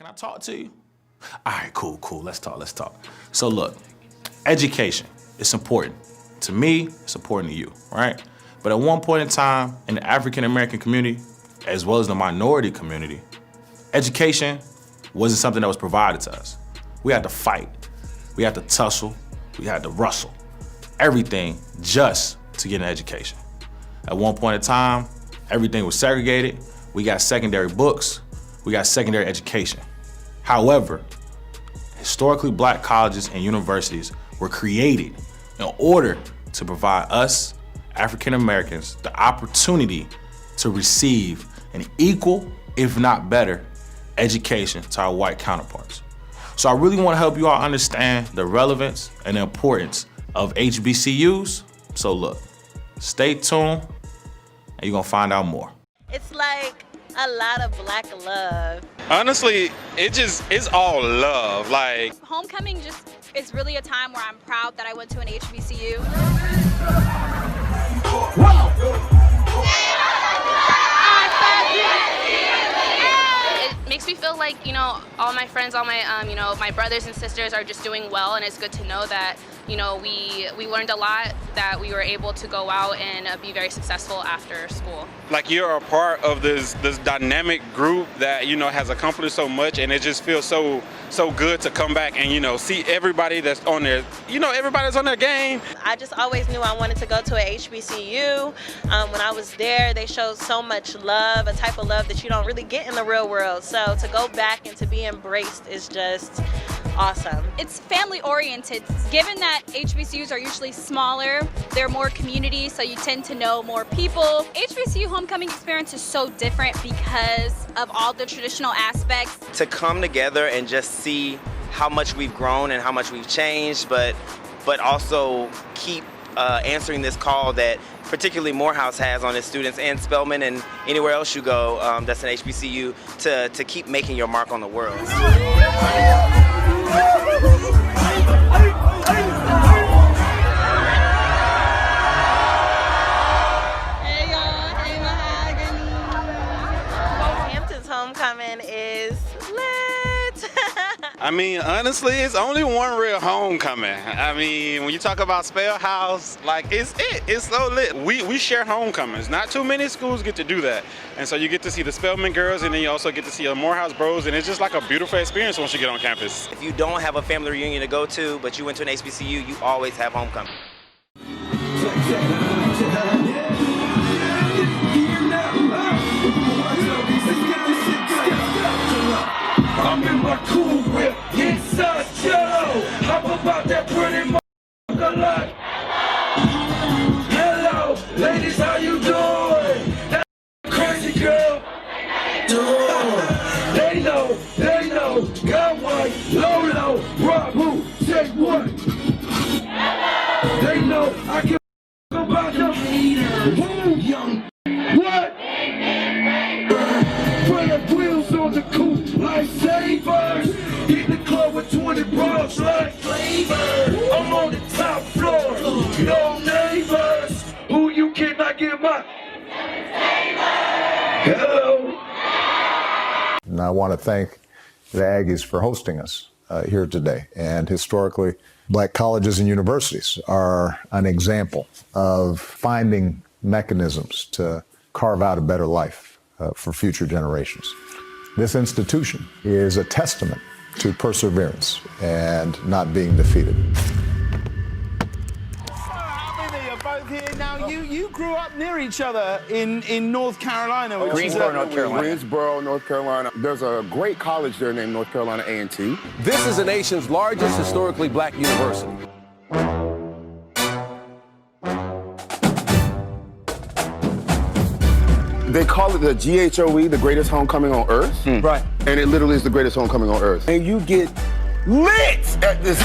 I talk to you? All right, cool. Let's talk. So look, education, it's important. To me, it's important to you, right? But at one point in time, in the African-American community, as well as the minority community, education wasn't something that was provided to us. We had to fight. We had to tussle. We had to rustle. Everything just to get an education. At one point in time, everything was segregated. We got secondary books. We got secondary education. However, historically black colleges and universities were created in order to provide us, African Americans, the opportunity to receive an equal, if not better, education to our white counterparts. So I really want to help you all understand the relevance and the importance of HBCUs. So look, stay tuned and you're gonna find out more. It's like a lot of black love. Honestly, it's all love. Like, homecoming just is really a time where I'm proud that I went to an HBCU. It makes me feel like, all my friends, all my, my brothers and sisters are just doing well, and it's good to know that, we learned a lot, that we were able to go out and be very successful after school. Like, you're a part of this dynamic group that, has accomplished so much, and it just feels so good to come back and, see everybody that's on their, everybody's on their game. I just always knew I wanted to go to a HBCU. When I was there, they showed so much love, a type of love that you don't really get in the real world. So to go back and to be embraced is just awesome. It's family oriented. Given that HBCUs are usually smaller, they're more community, so you tend to know more people. HBCU homecoming experience is so different because of all the traditional aspects. To come together and just see how much we've grown and how much we've changed, but also keep answering this call that particularly Morehouse has on its students, and Spelman and anywhere else you go that's an HBCU, to keep making your mark on the world. Hampton's homecoming is lit. I mean, honestly, it's only one real homecoming. I mean, when you talk about Spellhouse, like, it's so lit. We share homecomings. Not too many schools get to do that. And so you get to see the Spelman girls, and then you also get to see the Morehouse bros, and it's just like a beautiful experience once you get on campus. If you don't have a family reunion to go to, but you went to an HBCU, you always have homecoming. I'm in my cool whip, inside jello. How about that pretty motherfucker? Hello, ladies, how you doing? That crazy girl. They know, got white, low, rock who, say what? They know, I can about them. Who, young, what? Put the wheels on the coupe. Lifesavers, hit the club with 20 bros like flavor. I'm on the top floor, no neighbors. Who you cannot get my hello. And I want to thank the Aggies for hosting us here today. And historically, black colleges and universities are an example of finding mechanisms to carve out a better life for future generations. This institution is a testament to perseverance and not being defeated. You're both here now. You grew up near each other in North Carolina. Greensboro, North Carolina. Greensboro, North Carolina. There's a great college there named North Carolina A&T. This is the nation's largest historically black university. They call it the GHOE, the greatest homecoming on earth. Right. And it literally is the greatest homecoming on earth. And you get lit at this.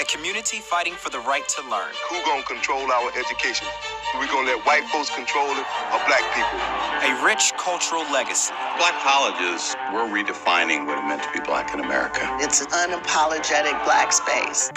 community fighting for the right to learn. Who gonna control our education? Are we gonna let white folks control it or black people? A rich cultural legacy. Black colleges, we're redefining what it meant to be black in America. It's an unapologetic black space.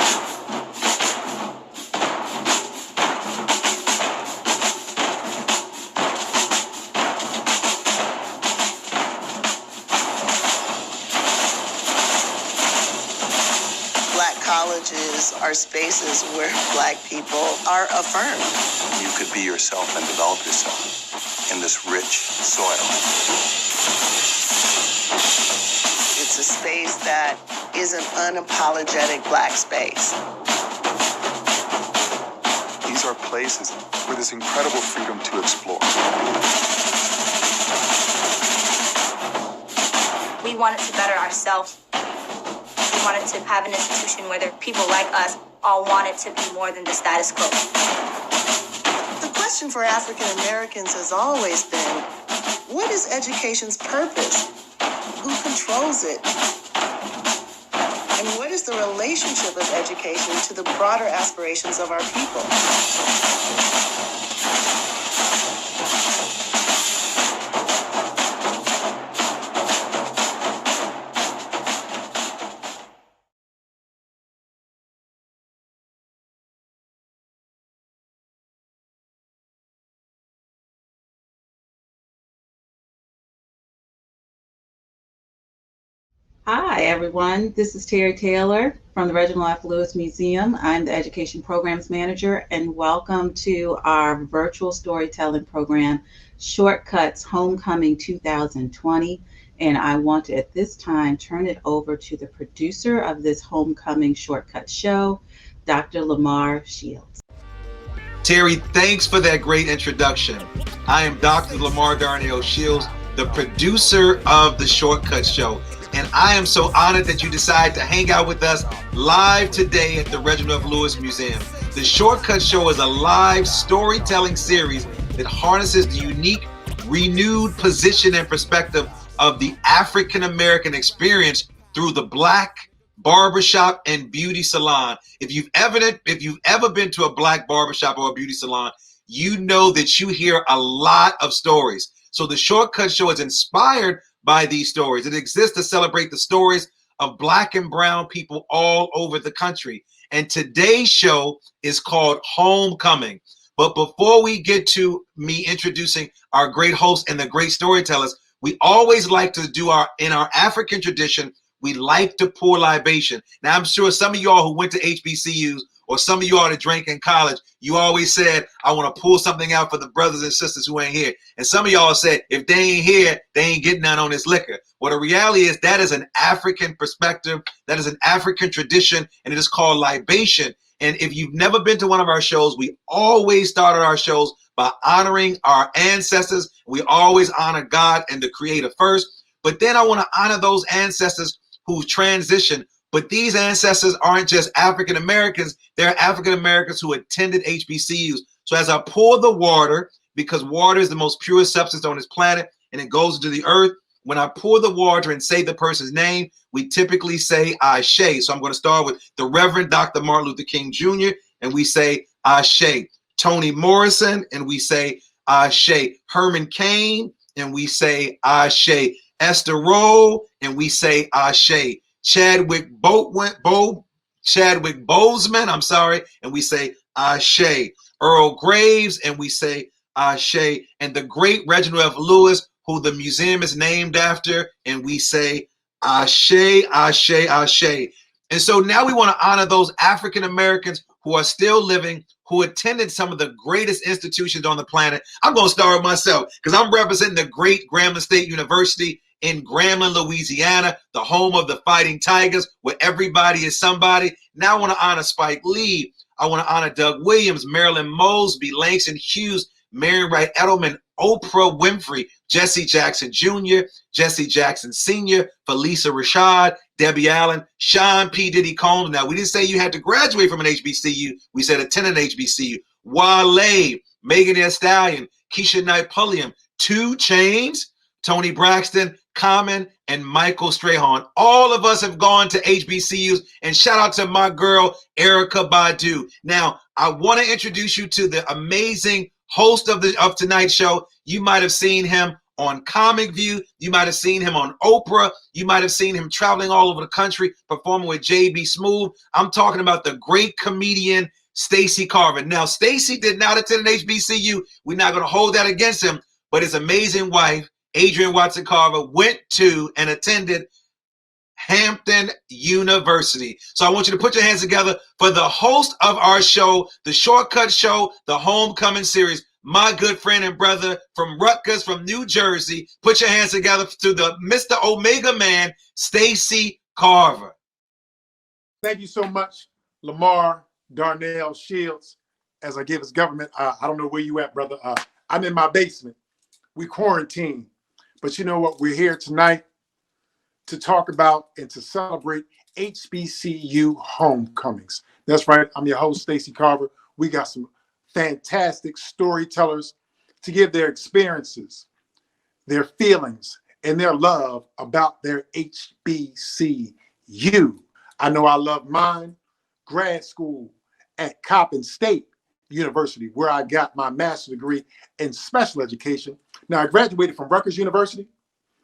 Colleges are spaces where black people are affirmed. You could be yourself and develop yourself in this rich soil. It's a space that is an unapologetic black space. These are places where there's incredible freedom to explore. We wanted to better ourselves. We wanted to have an institution where there people like us all wanted to be more than the status quo. The question for African Americans has always been, what is education's purpose? Who controls it? And what is the relationship of education to the broader aspirations of our people? Hi, everyone. This is Terry Taylor from the Reginald F. Lewis Museum. I'm the Education Programs Manager, and welcome to our virtual storytelling program, Shortcuts Homecoming 2020. And I want to, at this time, turn it over to the producer of this Homecoming Shortcut show, Dr. LaMarr Shields. Terry, thanks for that great introduction. I am Dr. LaMarr Darnell Shields, the producer of the Shortcut Show. And I am so honored that you decided to hang out with us live today at the Reginald F. Lewis Museum. The Shortcut Show is a live storytelling series that harnesses the unique, renewed position and perspective of the African American experience through the Black barbershop and beauty salon. If you've ever been to a Black barbershop or a beauty salon, you know that you hear a lot of stories. So the Shortcut Show is inspired by these stories. It exists to celebrate the stories of Black and brown people all over the country. And today's show is called Homecoming. But before we get to me introducing our great hosts and the great storytellers, we always like to do in our African tradition, we like to pour libation. Now, I'm sure some of y'all who went to HBCUs or some of y'all that drank in college, you always said, I want to pull something out for the brothers and sisters who ain't here. And some of y'all said, if they ain't here, they ain't getting none on this liquor. Well, the reality is that is an African perspective. That is an African tradition, and it is called libation. And if you've never been to one of our shows, we always started our shows by honoring our ancestors. We always honor God and the Creator first. But then I want to honor those ancestors who transitioned. But these ancestors aren't just African Americans, they're African Americans who attended HBCUs. So as I pour the water, because water is the most purest substance on this planet and it goes into the earth, when I pour the water and say the person's name, we typically say Ashe. So I'm going to start with the Reverend Dr. Martin Luther King Jr., and we say Ashe. Toni Morrison, and we say Ashe. Herman Cain, and we say Ashe. Esther Rolle, and we say Ashe. Chadwick Boseman, and we say Ashe. Earl Graves, and we say Ashe. And the great Reginald F. Lewis, who the museum is named after, and we say Ashe, Ashe, Ashe. And so now we want to honor those African Americans who are still living, who attended some of the greatest institutions on the planet. I'm going to start with myself because I'm representing the great Grambling State University in Grambling, Louisiana, the home of the Fighting Tigers, where everybody is somebody. Now I want to honor Spike Lee. I want to honor Doug Williams, Marilyn Mosby, Langston Hughes, Marion Wright Edelman, Oprah Winfrey, Jesse Jackson Jr., Jesse Jackson Sr., Felicia Rashad, Debbie Allen, Sean P. Diddy Combs. Now, we didn't say you had to graduate from an HBCU. We said attend an HBCU. Wale, Megan Thee Stallion, Keisha Knight Pulliam, 2 Chainz, Tony Braxton, Common, and Michael Strahan. All of us have gone to HBCUs, and shout out to my girl, Erica Badu. Now, I want to introduce you to the amazing host of tonight's show. You might have seen him on Comic View. You might have seen him on Oprah. You might have seen him traveling all over the country, performing with JB Smoove. I'm talking about the great comedian, Stacey Carver. Now, Stacey did not attend an HBCU. We're not going to hold that against him, but his amazing wife, Adrienne Watson Carver, went to and attended Hampton University. So I want you to put your hands together for the host of our show, the Shortcut Show, the Homecoming series, my good friend and brother from Rutgers, from New Jersey. Put your hands together to the Mr. Omega Man, Stacey Carver. Thank you so much, LaMarr Shields. As I give his government, I don't know where you at, brother. I'm in my basement. We quarantine. But you know what? We're here tonight to talk about and to celebrate HBCU homecomings. That's right. I'm your host, Stacey Carver. We got some fantastic storytellers to give their experiences, their feelings, and their love about their HBCU. I know I love mine. Grad school at Coppin State University, where I got my master's degree in special education. Now, I graduated from Rutgers University,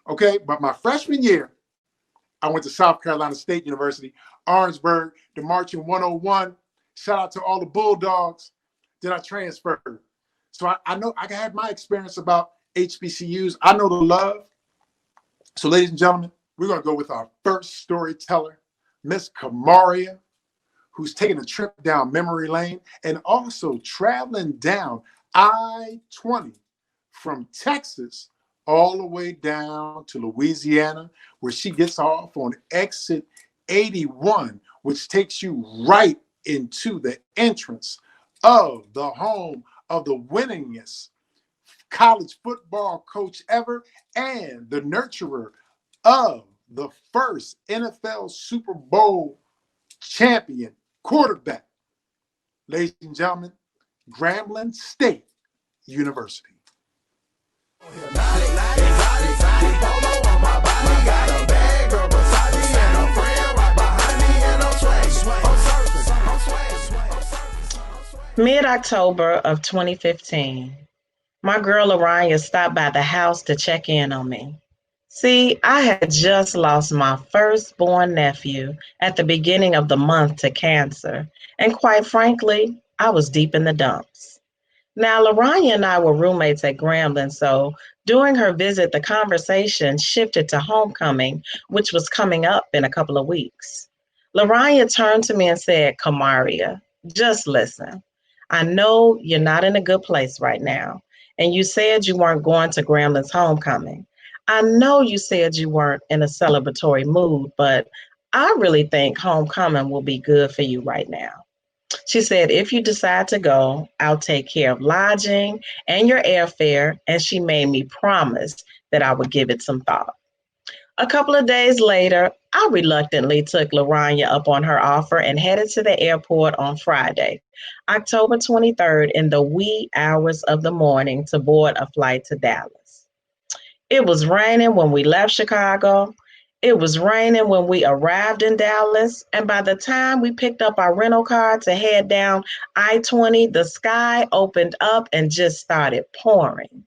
okay? But my freshman year, I went to South Carolina State University, Orangeburg, the Marching 101. Shout out to all the Bulldogs. Then I transferred. So I know I had my experience about HBCUs. I know the love. So ladies and gentlemen, we're going to go with our first storyteller, Miss Kamaria, who's taking a trip down memory lane and also traveling down I-20 from Texas all the way down to Louisiana, where she gets off on exit 81, which takes you right into the entrance of the home of the winningest college football coach ever and the nurturer of the first NFL Super Bowl champion quarterback. Ladies and gentlemen, Grambling State University. Mid-October of 2015, my girl Aranya stopped by the house to check in on me. See, I had just lost my firstborn nephew at the beginning of the month to cancer, and quite frankly, I was deep in the dumps. Now, Laranya and I were roommates at Grambling, so during her visit, the conversation shifted to homecoming, which was coming up in a couple of weeks. Laranya turned to me and said, Kamaria, just listen. I know you're not in a good place right now, and you said you weren't going to Grambling's homecoming. I know you said you weren't in a celebratory mood, but I really think homecoming will be good for you right now. She said, if you decide to go, I'll take care of lodging and your airfare, and she made me promise that I would give it some thought. A couple of days later, I reluctantly took Laranya up on her offer and headed to the airport on Friday, October 23rd, in the wee hours of the morning to board a flight to Dallas. It was raining when we left Chicago. It was raining when we arrived in Dallas. And by the time we picked up our rental car to head down I-20, the sky opened up and just started pouring.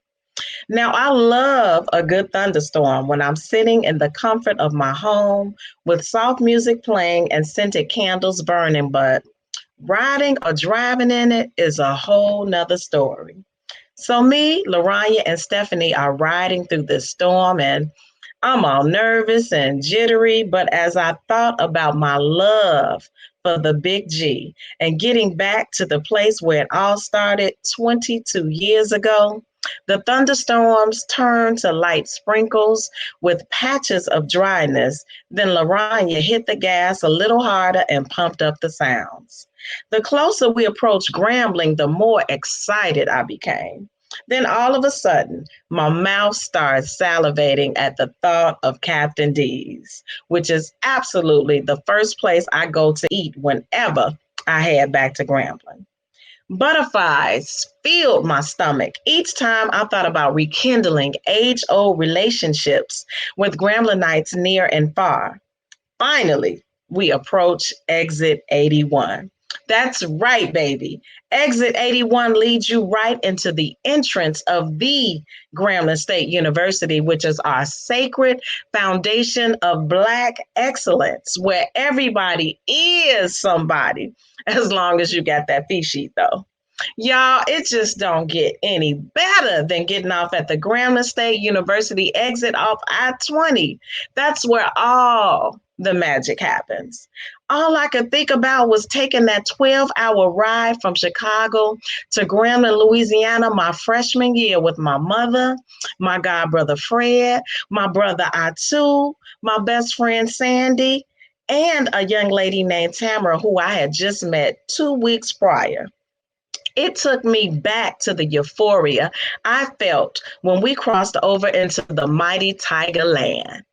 Now, I love a good thunderstorm when I'm sitting in the comfort of my home with soft music playing and scented candles burning, but riding or driving in it is a whole nother story. So me, Laranya, and Stephanie are riding through this storm, and I'm all nervous and jittery, but as I thought about my love for the Big G and getting back to the place where it all started 22 years ago, the thunderstorms turned to light sprinkles with patches of dryness. Then Laranya hit the gas a little harder and pumped up the sounds. The closer we approached Grambling, the more excited I became. Then all of a sudden, my mouth started salivating at the thought of Captain D's, which is absolutely the first place I go to eat whenever I head back to Grambling. Butterflies filled my stomach each time I thought about rekindling age-old relationships with Gramblingites near and far. Finally, we approach exit 81. That's right, baby. Exit 81 leads you right into the entrance of the Grambling State University, which is our sacred foundation of Black excellence, where everybody is somebody, as long as you got that fee sheet, though. Y'all, it just don't get any better than getting off at the Grambling State University exit off I-20. That's where all the magic happens. All I could think about was taking that 12-hour ride from Chicago to Grambling, Louisiana, my freshman year with my mother, my godbrother Fred, my brother Atu, my best friend Sandy, and a young lady named Tamara, who I had just met 2 weeks prior. It took me back to the euphoria I felt when we crossed over into the mighty Tiger Land.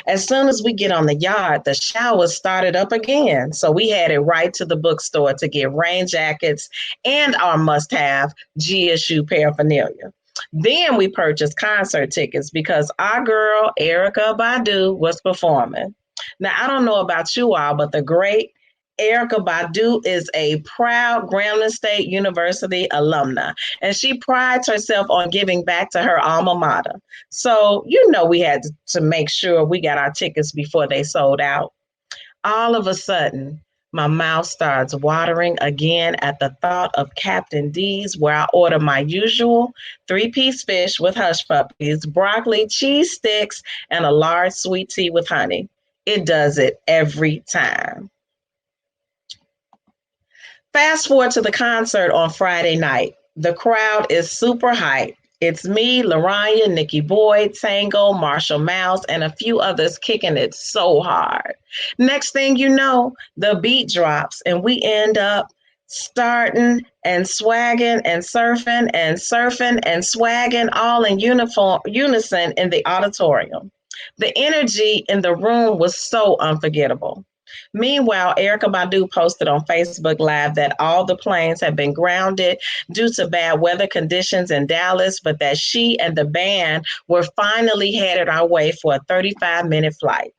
As soon as we get on the yard, the showers started up again. So we headed right to the bookstore to get rain jackets and our must-have GSU paraphernalia. Then we purchased concert tickets because our girl, Erykah Badu, was performing. Now, I don't know about you all, but the great Erykah Badu is a proud Grambling State University alumna, and she prides herself on giving back to her alma mater. So, we had to make sure we got our tickets before they sold out. All of a sudden, my mouth starts watering again at the thought of Captain D's, where I order my usual 3-piece fish with hush puppies, broccoli, cheese sticks, and a large sweet tea with honey. It does it every time. Fast forward to the concert on Friday night. The crowd is super hyped. It's me, Lorania, Nikki Boyd, Tango, Marshall Mouse, and a few others kicking it so hard. Next thing you know, the beat drops and we end up starting and swagging and surfing and swagging all in unison in the auditorium. The energy in the room was so unforgettable. Meanwhile, Erykah Badu posted on Facebook Live that all the planes had been grounded due to bad weather conditions in Dallas, but that she and the band were finally headed our way for a 35-minute flight.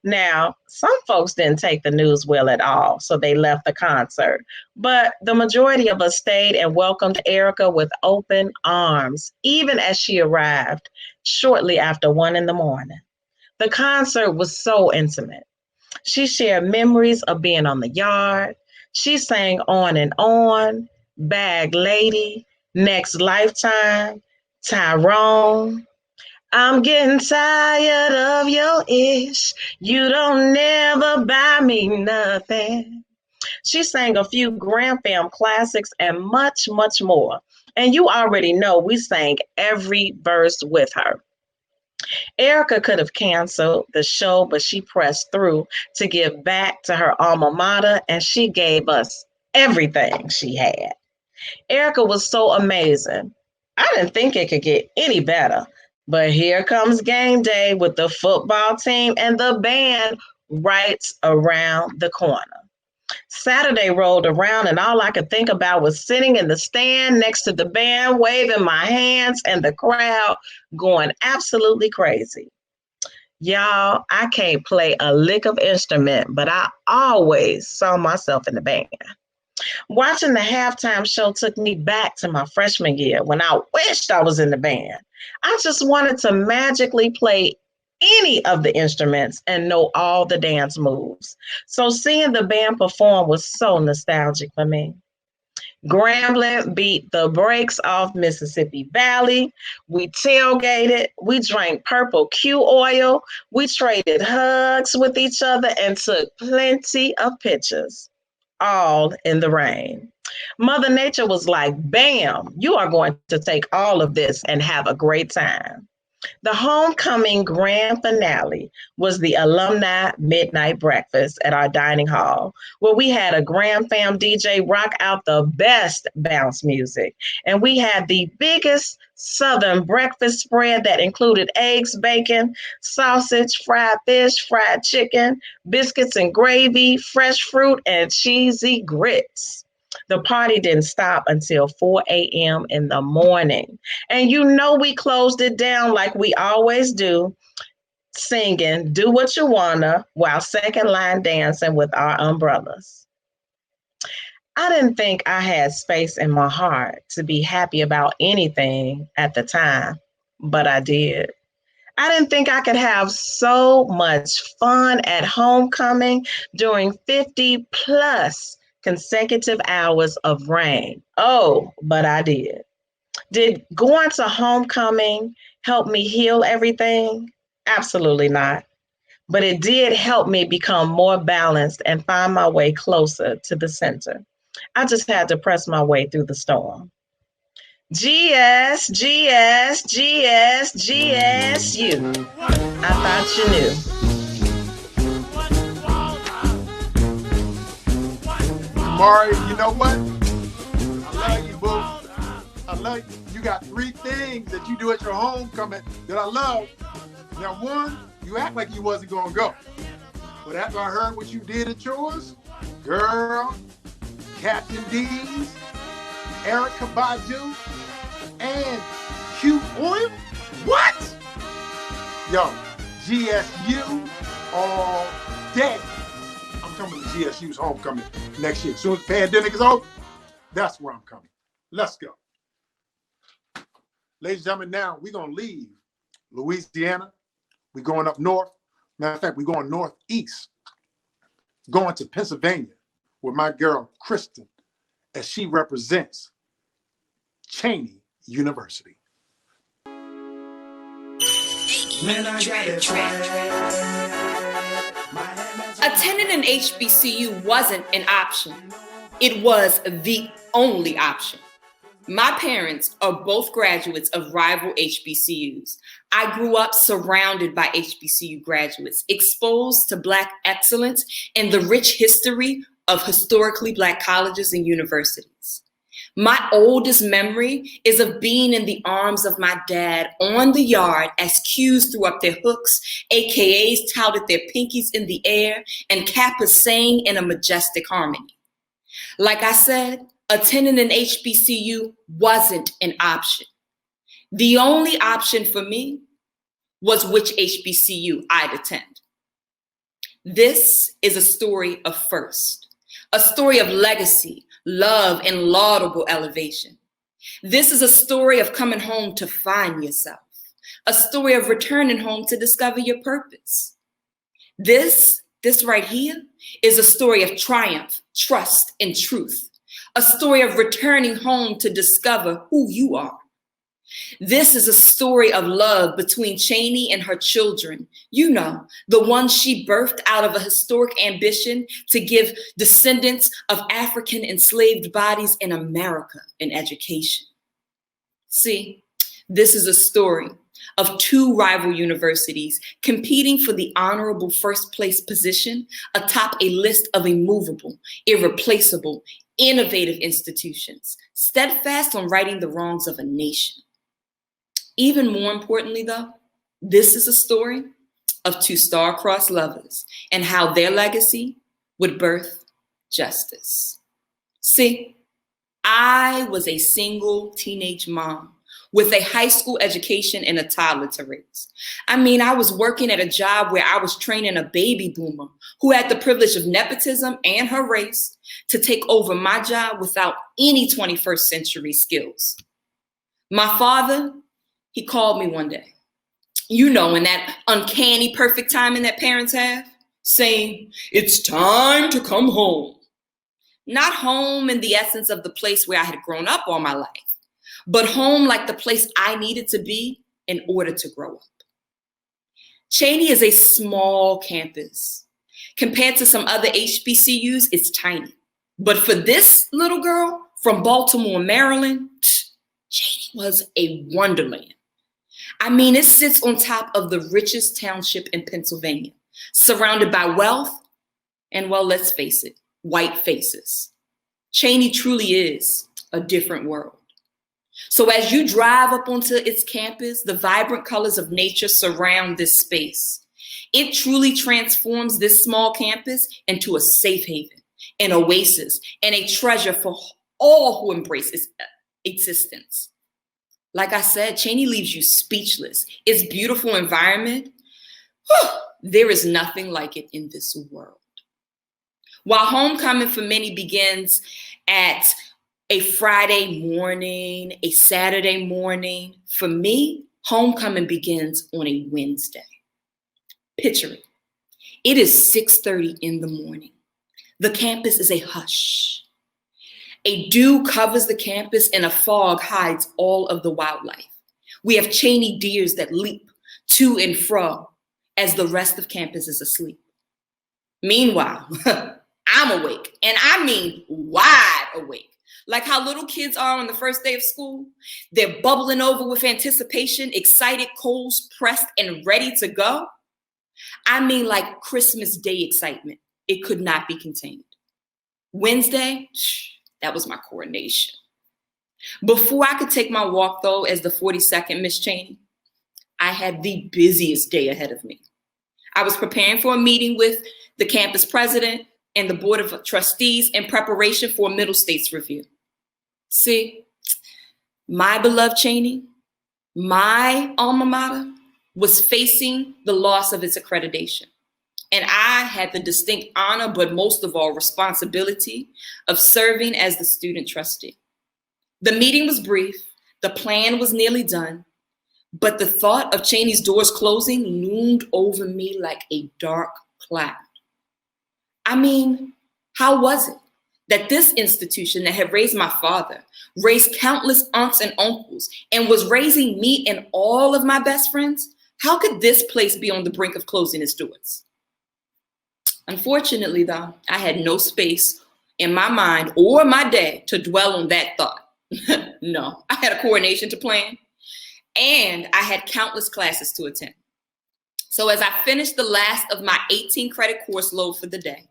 Now, some folks didn't take the news well at all, so they left the concert. But the majority of us stayed and welcomed Erykah with open arms, even as she arrived shortly after 1 a.m. The concert was so intimate. She shared memories of being on the yard. She sang On and On, Bag Lady, Next Lifetime, Tyrone. I'm getting tired of your ish. You don't never buy me nothing. She sang a few Gram Fam classics and much, much more. And you already know we sang every verse with her. Erykah could have canceled the show, but she pressed through to give back to her alma mater, and she gave us everything she had. Erykah was so amazing. I didn't think it could get any better, but here comes game day with the football team and the band right around the corner. Saturday rolled around and all I could think about was sitting in the stand next to the band, waving my hands and the crowd going absolutely crazy. Y'all, I can't play a lick of instrument, but I always saw myself in the band. Watching the halftime show took me back to my freshman year when I wished I was in the band. I just wanted to magically play any of the instruments and know all the dance moves. So seeing the band perform was so nostalgic for me. Grambling beat the brakes off Mississippi Valley. We tailgated. We drank purple Q oil. We traded hugs with each other and took plenty of pictures, all in the rain. Mother Nature was like, bam, you are going to take all of this and have a great time. The homecoming grand finale was the alumni midnight breakfast at our dining hall, where we had a Gram Fam DJ rock out the best bounce music. And we had the biggest Southern breakfast spread that included eggs, bacon, sausage, fried fish, fried chicken, biscuits and gravy, fresh fruit, and cheesy grits. The party didn't stop until 4 a.m. in the morning. And you know we closed it down like we always do, singing Do What You Wanna while second line dancing with our umbrellas. I didn't think I had space in my heart to be happy about anything at the time, but I did. I didn't think I could have so much fun at homecoming during 50 plus consecutive hours of rain. Oh, but I did. Did going to homecoming help me heal everything? Absolutely not. But it did help me become more balanced and find my way closer to the center. I just had to press my way through the storm. GS, GS, GS, GSU. I thought you knew. Mari, you know what? I love you, boo. I love you. You got 3 things that you do at your homecoming that I love. Now, one, you act like you wasn't gonna go. But after I heard what you did at yours, girl, Captain D's, Erykah Badu, and Q Oil? What? Yo, GSU all day. I'm coming to GSU's homecoming next year. As soon as the pandemic is over, that's where I'm coming. Let's go. Ladies and gentlemen, now we're going to leave Louisiana. We're going up north. Matter of fact, we're going northeast. Going to Pennsylvania with my girl, Kristen, as she represents Cheney University. Attending an HBCU wasn't an option. It was the only option. My parents are both graduates of rival HBCUs. I grew up surrounded by HBCU graduates, exposed to Black excellence and the rich history of historically Black colleges and universities. My oldest memory is of being in the arms of my dad on the yard as Qs threw up their hooks, AKAs touted their pinkies in the air, and Kappas sang in a majestic harmony. Like I said, attending an HBCU wasn't an option. The only option for me was which HBCU I'd attend. This is a story of first, a story of legacy, love, and laudable elevation. This is a story of coming home to find yourself, a story of returning home to discover your purpose. This right here is a story of triumph, trust, and truth, a story of returning home to discover who you are. This is a story of love between Cheney and her children. You know, the ones she birthed out of a historic ambition to give descendants of African enslaved bodies in America an education. See, this is a story of 2 rival universities competing for the honorable first place position atop a list of immovable, irreplaceable, innovative institutions, steadfast on righting the wrongs of a nation. Even more importantly, though, this is a story of 2 star-crossed lovers and how their legacy would birth justice. See, I was a single teenage mom with a high school education and a toddler to raise. I mean, I was working at a job where I was training a baby boomer who had the privilege of nepotism and her race to take over my job without any 21st century skills. My father, he called me one day, you know, in that uncanny perfect timing that parents have, saying, "It's time to come home." Not home in the essence of the place where I had grown up all my life, but home like the place I needed to be in order to grow up. Cheney is a small campus. Compared to some other HBCUs, it's tiny. But for this little girl from Baltimore, Maryland, Cheney was a wonderland. I mean, it sits on top of the richest township in Pennsylvania, surrounded by wealth and, well, let's face it, white faces. Cheney truly is a different world. So as you drive up onto its campus, the vibrant colors of nature surround this space. It truly transforms this small campus into a safe haven, an oasis, and a treasure for all who embrace its existence. Like I said, Cheney leaves you speechless. Its beautiful environment, there is nothing like it in this world. While homecoming for many begins at a Friday morning, a Saturday morning, for me, homecoming begins on a Wednesday. Picture it. It is 6:30 in the morning. The campus is a hush. A dew covers the campus and a fog hides all of the wildlife. We have Cheney deers that leap to and fro as the rest of campus is asleep. Meanwhile, I'm awake, and I mean wide awake. Like how little kids are on the first day of school. They're bubbling over with anticipation, excited, coals pressed, and ready to go. I mean like Christmas Day excitement. It could not be contained. Wednesday, that was my coronation. Before I could take my walk, though, as the 42nd Miss Cheney, I had the busiest day ahead of me. I was preparing for a meeting with the campus president and the board of trustees in preparation for a middle states review. See, my beloved Cheney, my alma mater, was facing the loss of its accreditation. And I had the distinct honor, but most of all responsibility, of serving as the student trustee. The meeting was brief, the plan was nearly done, but the thought of Cheney's doors closing loomed over me like a dark cloud. I mean, how was it that this institution that had raised my father, raised countless aunts and uncles, and was raising me and all of my best friends, how could this place be on the brink of closing its doors? Unfortunately, though, I had no space in my mind or my day to dwell on that thought. No, I had a coronation to plan, and I had countless classes to attend. So as I finished the last of my 18 credit course load for the day,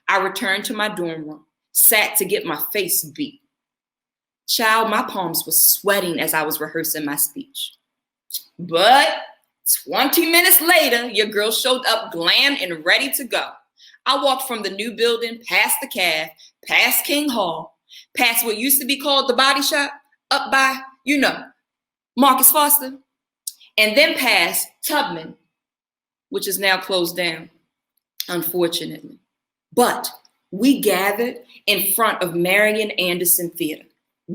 I returned to my dorm room, sat to get my face beat. Child, my palms were sweating as I was rehearsing my speech. But 20 minutes later, your girl showed up glam and ready to go. I walked from the new building, past the caf, past King Hall, past what used to be called the Body Shop, up by, Marcus Foster, and then past Tubman, which is now closed down, unfortunately. But we gathered in front of Marian Anderson Theater,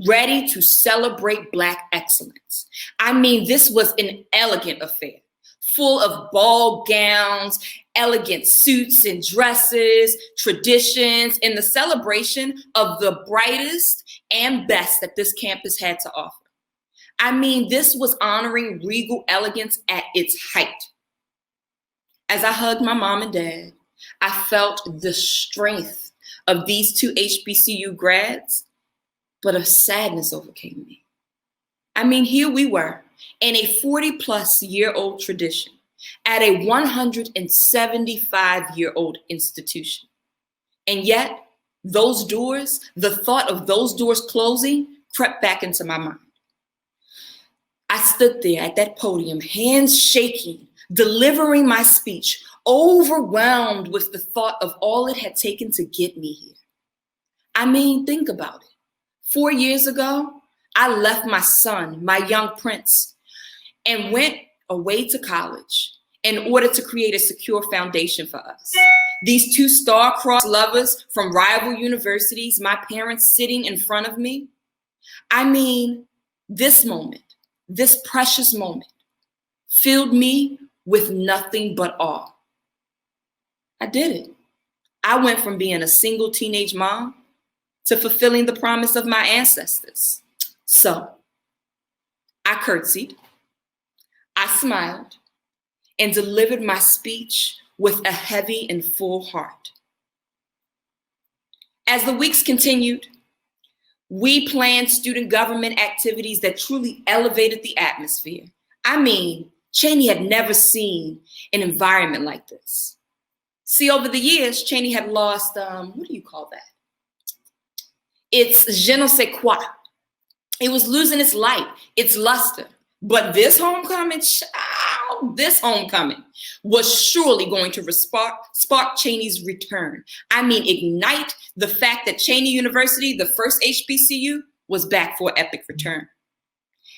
ready to celebrate Black excellence. I mean, this was an elegant affair, full of ball gowns, elegant suits and dresses, traditions, and the celebration of the brightest and best that this campus had to offer. I mean, this was honoring regal elegance at its height. As I hugged my mom and dad, I felt the strength of these two HBCU grads, but a sadness overcame me. I mean, here we were in a 40-plus-year-old tradition at a 175-year-old institution. And yet, those doors, the thought of those doors closing crept back into my mind. I stood there at that podium, hands shaking, delivering my speech, overwhelmed with the thought of all it had taken to get me here. I mean, think about it. 4 years ago, I left my son, my young prince, and went away to college in order to create a secure foundation for us. These two star-crossed lovers from rival universities, my parents sitting in front of me. I mean, this moment, this precious moment, filled me with nothing but awe. I did it. I went from being a single teenage mom to fulfilling the promise of my ancestors. So I curtsied, I smiled, and delivered my speech with a heavy and full heart. As the weeks continued, we planned student government activities that truly elevated the atmosphere. I mean, Cheney had never seen an environment like this. See, over the years, Cheney had lost, what do you call that? It's je ne sais quoi. It was losing its light, its luster. But this homecoming, child, how this homecoming was surely going to spark Cheyney's return. I mean, ignite the fact that Cheyney University, the first HBCU, was back for epic return.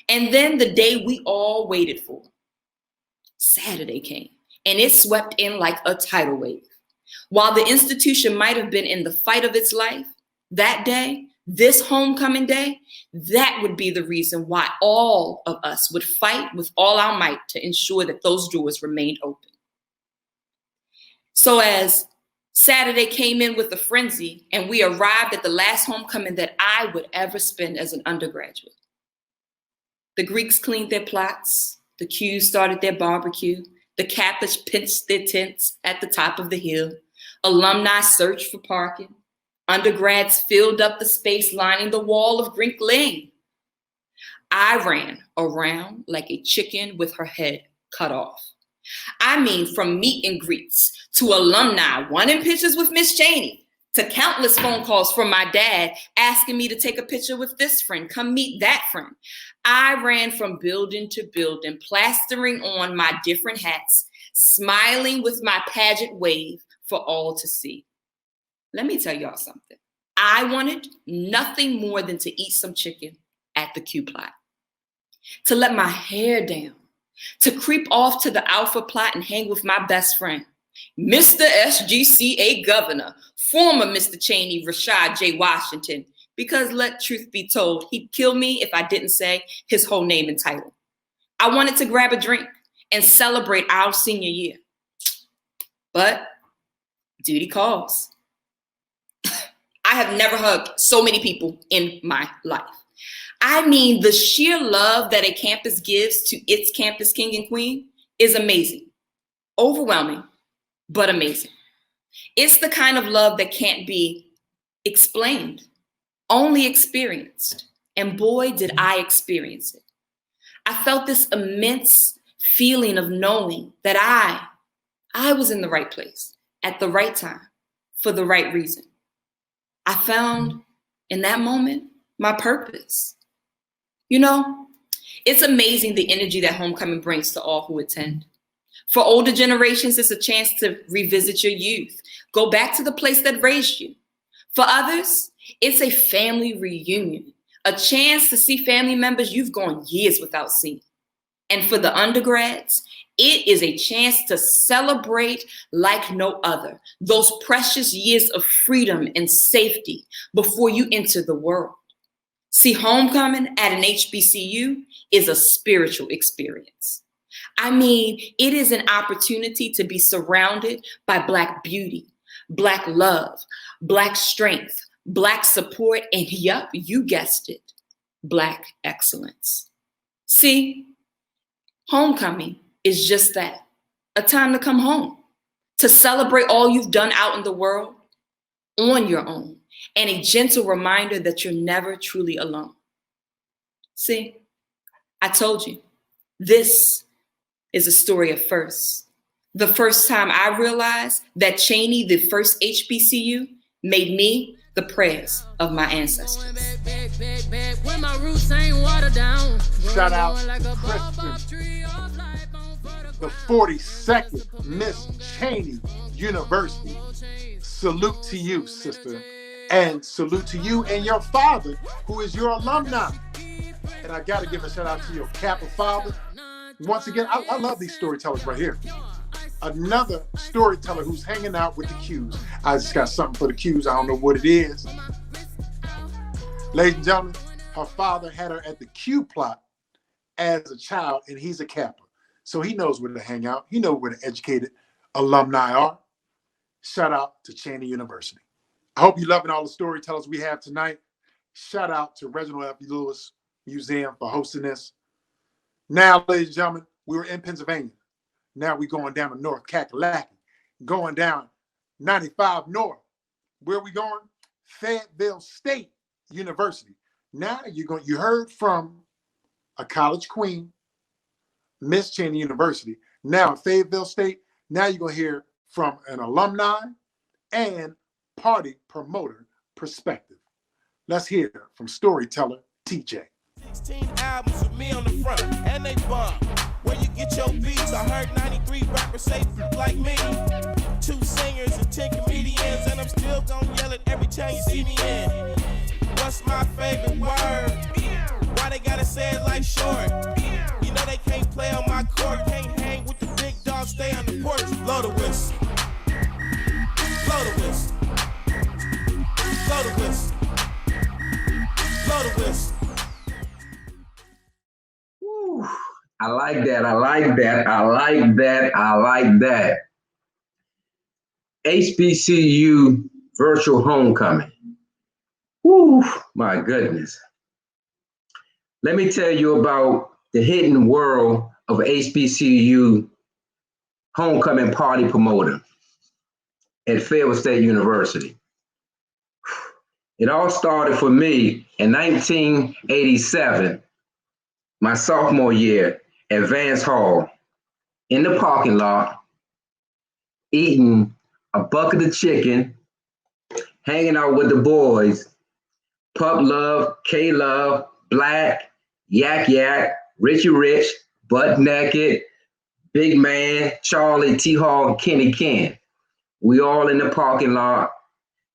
And then the day we all waited for, Saturday came, and it swept in like a tidal wave. While the institution might have been in the fight of its life, that day, this homecoming day, that would be the reason why all of us would fight with all our might to ensure that those doors remained open. So as Saturday came in with a frenzy and we arrived at the last homecoming that I would ever spend as an undergraduate, the Greeks cleaned their plots, the Qs started their barbecue, the Catholics pitched their tents at the top of the hill, alumni searched for parking, undergrads filled up the space lining the wall of Grink Lane. I ran around like a chicken with her head cut off. I mean, from meet and greets to alumni wanting pictures with Miss Cheyney, to countless phone calls from my dad asking me to take a picture with this friend, come meet that friend. I ran from building to building, plastering on my different hats, smiling with my pageant wave for all to see. Let me tell y'all something. I wanted nothing more than to eat some chicken at the Q plot, to let my hair down, to creep off to the Alpha plot and hang with my best friend, Mr. SGCA Governor, former Mr. Cheyney, Rashad J. Washington, because let truth be told, he'd kill me if I didn't say his whole name and title. I wanted to grab a drink and celebrate our senior year. But duty calls. I have never hugged so many people in my life. I mean, the sheer love that a campus gives to its campus king and queen is amazing. Overwhelming, but amazing. It's the kind of love that can't be explained, only experienced. And boy, did I experience it. I felt this immense feeling of knowing that I was in the right place at the right time for the right reason. I found in that moment my purpose. You know, it's amazing the energy that homecoming brings to all who attend. For older generations, it's a chance to revisit your youth, go back to the place that raised you. For others, it's a family reunion, a chance to see family members you've gone years without seeing. And for the undergrads, it is a chance to celebrate like no other, those precious years of freedom and safety before you enter the world. See, homecoming at an HBCU is a spiritual experience. I mean, it is an opportunity to be surrounded by Black beauty, Black love, Black strength, Black support, and yup, you guessed it, Black excellence. See, homecoming is just that, a time to come home, to celebrate all you've done out in the world on your own, and a gentle reminder that you're never truly alone. See, I told you, this is a story of firsts. The first time I realized that Cheyney, the first HBCU, made me the prayers of my ancestors. Shout out to Kristen, the 42nd Miss Cheyney University. Salute to you, sister. And salute to you and your father, who is your alumni. And I got to give a shout out to your Kappa father. Once again, I love these storytellers right here. Another storyteller who's hanging out with the Qs. I just got something for the Qs. I don't know what it is. Ladies and gentlemen, her father had her at the Q plot as a child, and he's a Kappa. So he knows where to hang out. He knows where the educated alumni are. Shout out to Cheyney University. I hope you're loving all the storytellers we have tonight. Shout out to Reginald F. Lewis Museum for hosting this. Now, ladies and gentlemen, we were in Pennsylvania. Now we're going down to North Kakalaki, going down 95 North. Where are we going? Fayetteville State University. Now you heard from a college queen, Miss Cheyney University. Now in Fayetteville State, now you're going to hear from an alumni and party promoter perspective. Let's hear from storyteller TJ. 16 albums with me on the front, and they bomb. where you get your beats. I heard 93 rappers say like me. 2 singers and 10 comedians, and I'm still gonna yell it every time you see me in. What's my favorite word? Why they gotta say it like short? You know they can't play on my court, can't hang with the big dogs, stay on the porch. Blow the whistle. Blow the whistle. Blow the whistle. Blow the whistle. Woo. I like that. I like that. I like that. I like that. HBCU virtual homecoming. Woo, my goodness. Let me tell you about the hidden world of HBCU homecoming party promoter at Fayetteville State University. It all started for me in 1987, my sophomore year at Vance Hall, in the parking lot, eating a bucket of chicken, hanging out with the boys, Pup Love, K Love, Black, Yak Yak, Richie Rich, Butt Naked, Big Man, Charlie, T-Hall, and Kenny Ken. We all in the parking lot,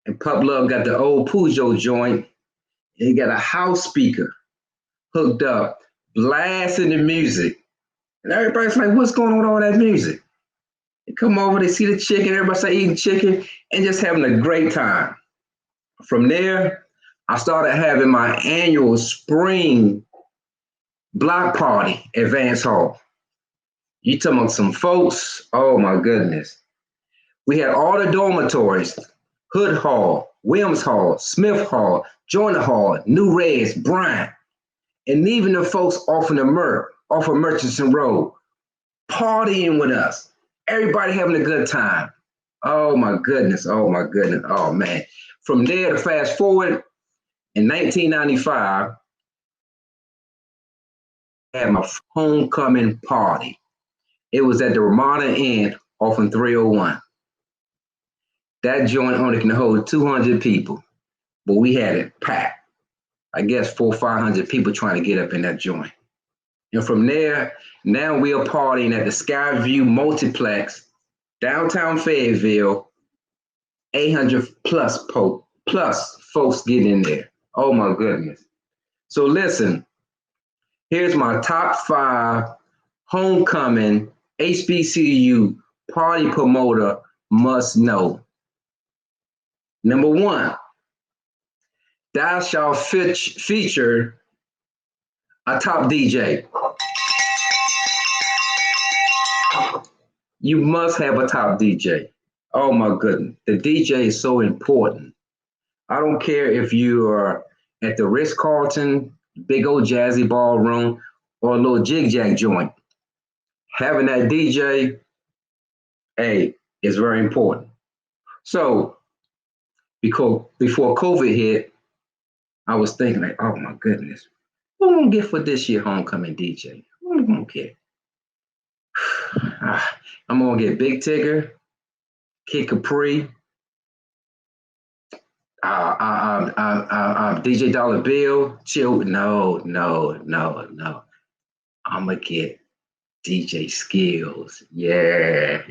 and Pup Love got the old Peugeot joint, and he got a house speaker hooked up, blasting the music. And everybody's like, what's going on with all that music? They come over, they see the chicken, everybody start eating chicken, and just having a great time. From there, I started having my annual spring block party at Vance Hall. You talking about some folks, oh my goodness. We had all the dormitories, Hood Hall, Williams Hall, Smith Hall, Joyner Hall, New Reds, Bryant, and even the folks off of Murchison Road, partying with us. Everybody having a good time. Oh my goodness, oh my goodness, oh man. From there to fast forward, in 1995, I had my homecoming party. It was at the Ramada Inn off in 301. That joint only can hold 200 people, but we had it packed. I guess 400 or 500 people trying to get up in that joint. And from there, now we are partying at the Skyview Multiplex, downtown Fayetteville, 800 plus folks getting in there. Oh my goodness. So listen, here's my top 5 homecoming HBCU party promoter must know. Number 1, thou shalt feature a top DJ. You must have a top DJ. Oh my goodness, the DJ is so important. I don't care if you are at the Ritz-Carlton, big old jazzy ballroom, or a little jig-jag joint. Having that DJ, hey, is very important. So, because before COVID hit, I was thinking like, oh my goodness, what am I gonna get for this year homecoming DJ? What am I gonna get? I'm gonna get Big Tigger, Kid Capri, DJ Dollar Bill, Chill. No. I'm gonna get DJ Skills. Yeah.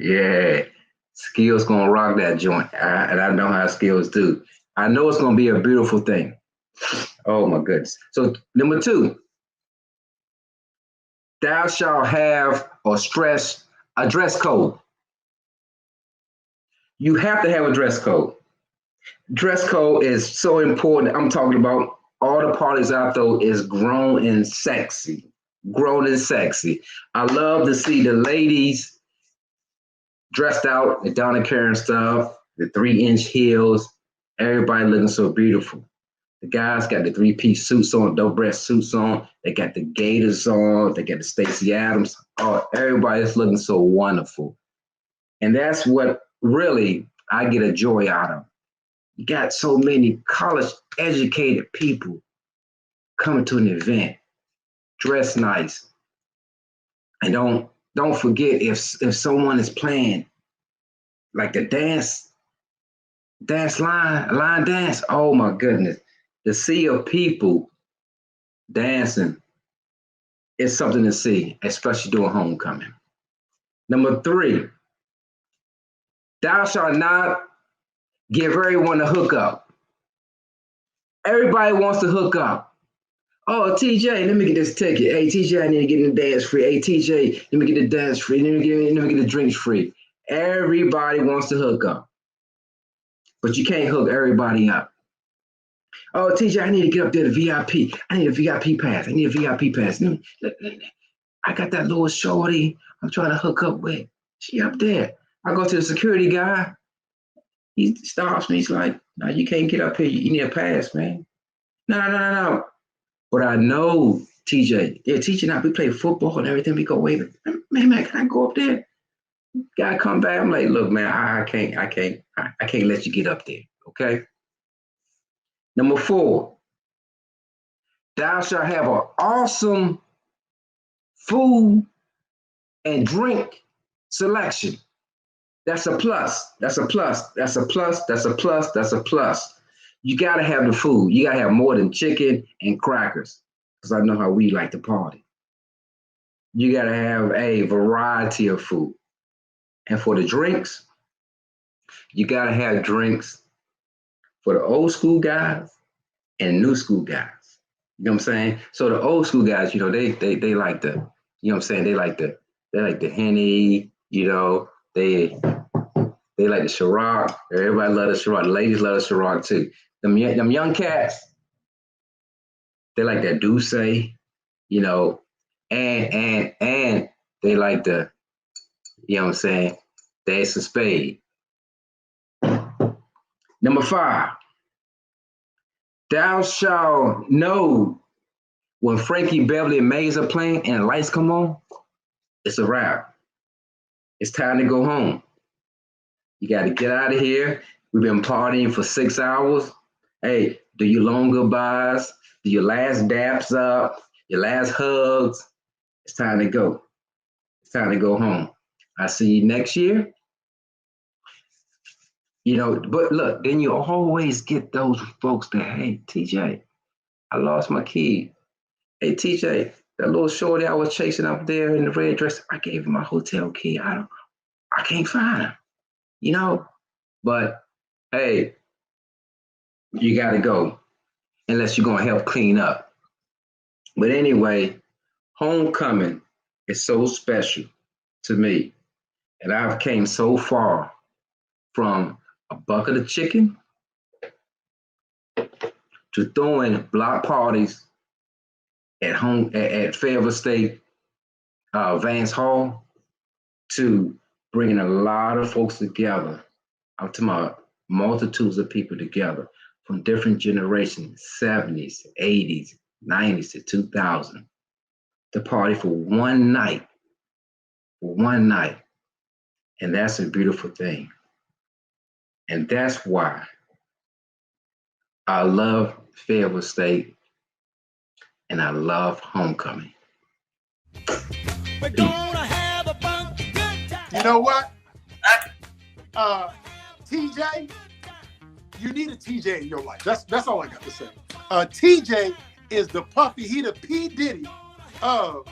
Skills gonna rock that joint. And I know how Skills do. I know it's gonna be a beautiful thing. Oh my goodness. So number 2, thou shalt have a dress code. You have to have a dress code. Dress code is so important. I'm talking about all the parties out there is grown and sexy. I love to see the ladies dressed out, the Donna Karan stuff, the 3-inch heels, everybody looking so beautiful. The guys got the 3-piece suits on, double-breast suits on. They got the gaiters on. They got the Stacey Adams. Oh, everybody's looking so wonderful. And that's what really I get a joy out of. You got so many college-educated people coming to an event, dress nice. And don't forget if someone is playing like the line dance, oh my goodness. The sea of people dancing is something to see, especially during homecoming. Number 3, thou shalt not give everyone a hookup. Everybody wants to hook up. Oh, TJ, let me get this ticket. Hey, TJ, I need to get in the dance free. Hey, TJ, let me get the dance free. Let me get the drinks free. Everybody wants to hook up. But you can't hook everybody up. Oh, TJ, I need to get up there to VIP. I need a VIP pass. I got that little shorty I'm trying to hook up with. She up there. I go to the security guy. He stops me. He's like, no, you can't get up here. You need a pass, man. No. But I know TJ. They're teaching us. We play football and everything. We go, wait, man, can I go up there? Guy come back. I'm like, look, man, I can't let you get up there. Okay. Number 4, thou shalt have an awesome food and drink selection. That's a plus. You got to have the food. You got to have more than chicken and crackers, because I know how we like to party. You got to have a variety of food. And for the drinks, you got to have drinks for the old school guys and new school guys. You know what I'm saying? So the old school guys, they like the, you know what I'm saying? They like the Henny, they like the Ciroc. Everybody love the Ciroc. The ladies love the Ciroc too. Them young cats, they like that Douce, and they like the, you know what I'm saying, the Ace of Spade. Number 5, thou shalt know when Frankie Beverly and Maze are playing and the lights come on, it's a wrap. It's time to go home. You got to get out of here. We've been partying for 6 hours. Hey, do your long goodbyes, do your last daps up, your last hugs. It's time to go. It's time to go home. I see you next year. But look, then you always get those folks that, hey, TJ, I lost my key. Hey, TJ, that little shorty I was chasing up there in the red dress, I gave him my hotel key. I can't find him, But, hey, you got to go unless you're going to help clean up. But anyway, homecoming is so special to me. And I've came so far from a bucket of chicken to throwing block parties at home at Fayetteville State Vance Hall to bringing a lot of folks together. I'm talking about multitudes of people together from different generations, 70s, 80s, 90s to 2000, to party for one night. And that's a beautiful thing. And that's why I love Fayetteville State and I love homecoming. We're gonna have a funky good time. You know what? TJ, you need a TJ in your life. That's all I got to say. TJ is the Puffy, he the P. Diddy of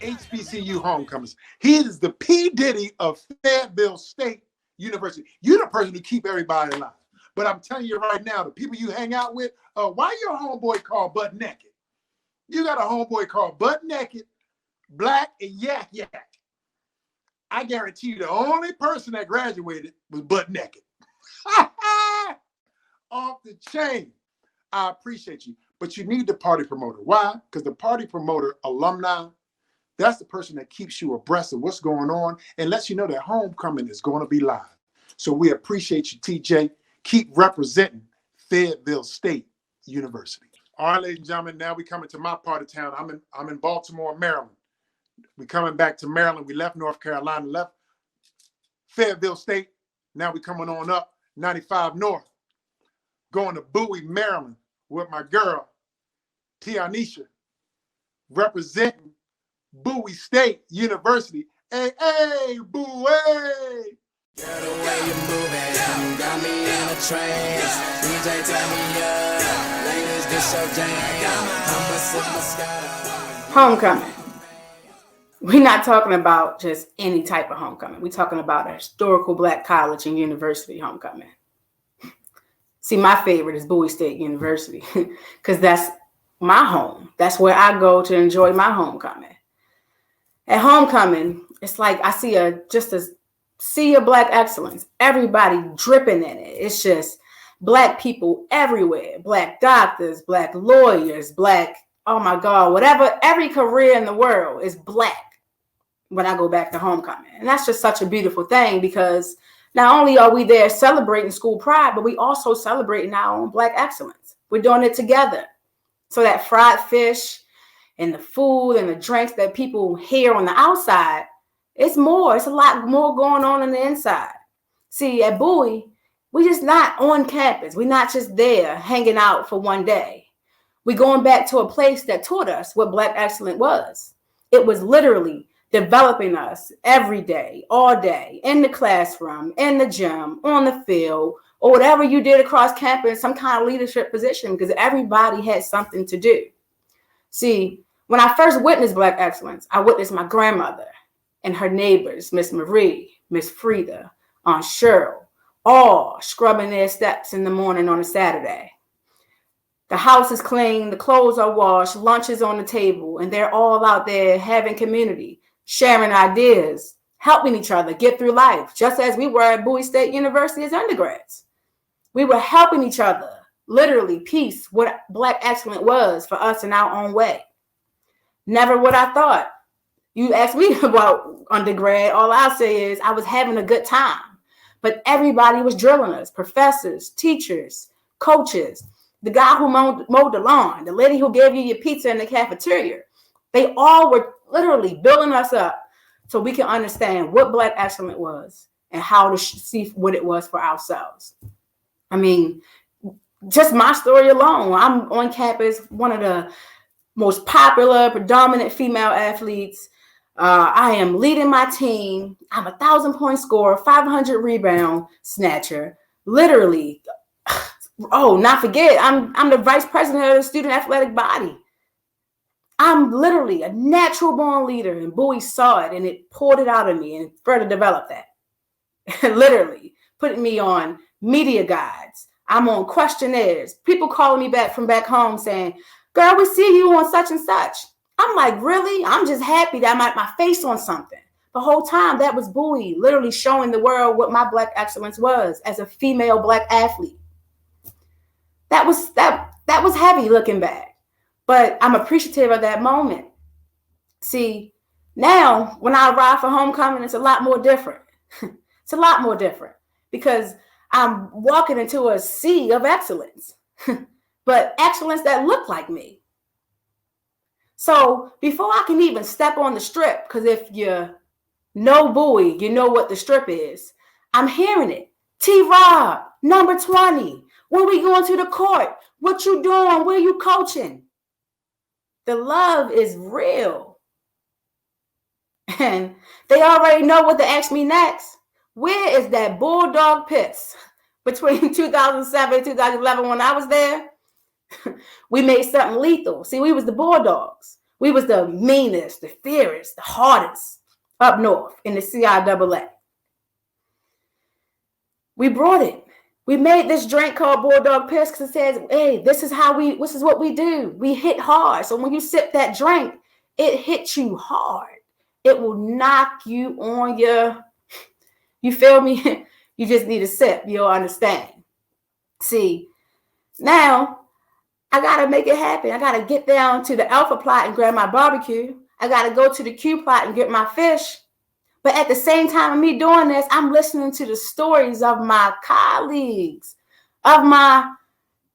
HBCU homecomings. He is the P. Diddy of Fayetteville State University. You're the person who keep everybody alive. But I'm telling you right now, the people you hang out with, why your homeboy called Butt Naked? You got a homeboy called Butt Naked, Black, and Yak Yak. I guarantee you the only person that graduated was Butt Naked. Off the chain. I appreciate you. But you need the party promoter. Why? Because the party promoter, alumni, that's the person that keeps you abreast of what's going on and lets you know that homecoming is going to be live. So we appreciate you, TJ. Keep representing Fayetteville State University. All right, ladies and gentlemen, now we coming to my part of town. I'm in Baltimore, Maryland. We coming back to Maryland. We left North Carolina, left Fayetteville State. Now we coming on up 95 North, going to Bowie, Maryland with my girl, Tianisha, representing Bowie State University. Hey, hey, Bowie! Girl, the way you moving, got me in a trance. DJ, turn me up. Ladies, this your jam. I'ma sip Moscato. Homecoming. we're not talking about just any type of homecoming. We're talking about a historical Black college and university homecoming. See, my favorite is Bowie State University because that's my home. That's where I go to enjoy my homecoming. At homecoming, it's like I see a sea of Black excellence. Everybody dripping in it. It's just Black people everywhere. Black doctors, Black lawyers, Black, oh my God, whatever, every career in the world is Black when I go back to homecoming. And that's just such a beautiful thing because not only are we there celebrating school pride, but we also celebrating our own Black excellence. We're doing it together. So that fried fish and the food and the drinks that people hear on the outside, it's more. It's a lot more going on the inside. See, at Bowie, we're just not on campus. We're not just there hanging out for one day. We're going back to a place that taught us what Black excellence was. It was literally developing us every day, all day, in the classroom, in the gym, on the field, or whatever you did across campus, some kind of leadership position, because everybody had something to do. See, when I first witnessed Black excellence, I witnessed my grandmother and her neighbors, Miss Marie, Miss Frida, Aunt Cheryl, all scrubbing their steps in the morning on a Saturday. The house is clean, the clothes are washed, lunch is on the table, and they're all out there having community, sharing ideas, helping each other get through life, just as we were at Bowie State University as undergrads. We were helping each other, literally piece what Black excellence was for us in our own way. Never what I thought. You ask me about undergrad, all I'll say is I was having a good time, but everybody was drilling us, professors, teachers, coaches, the guy who mowed the lawn, the lady who gave you your pizza in the cafeteria. They all were literally building us up so we can understand what Black excellence was and how to see what it was for ourselves. I mean, just my story alone, I'm on campus, one of the most popular, predominant female athletes. I am leading my team. I'm a 1,000-point scorer, 500 rebound snatcher. Literally, oh, not forget, I'm the vice president of the student athletic body. I'm literally a natural born leader, and Bowie saw it and it poured it out of me and further developed that. Literally putting me on media guides. I'm on questionnaires. People calling me back from back home saying, girl, we see you on such and such. I'm like, really? I'm just happy that I'm at my face on something. The whole time that was Bowie literally showing the world what my Black excellence was as a female Black athlete. That was heavy looking back. But I'm appreciative of that moment. See, now when I arrive for homecoming, it's a lot more different. It's a lot more different because I'm walking into a sea of excellence, but excellence that looked like me. So before I can even step on the strip, because if you know Bowie, you know what the strip is, I'm hearing it. T-Rob, number 20, when we going to the court? What you doing? Where you coaching? The love is real. And they already know what to ask me next. Where is that bulldog piss? Between 2007 and 2011 when I was there, we made something lethal. See, we was the Bulldogs. We was the meanest, the fiercest, the hardest up north in the CIAA. We brought it. We made this drink called Bulldog Piss because it says, hey, this is what we do. We hit hard. So when you sip that drink, it hits you hard. It will knock you on you feel me? You just need a sip. You'll understand. See, now I got to make it happen. I got to get down to the Alpha plot and grab my barbecue. I got to go to the Q plot and get my fish. But at the same time of me doing this, I'm listening to the stories of my colleagues, of my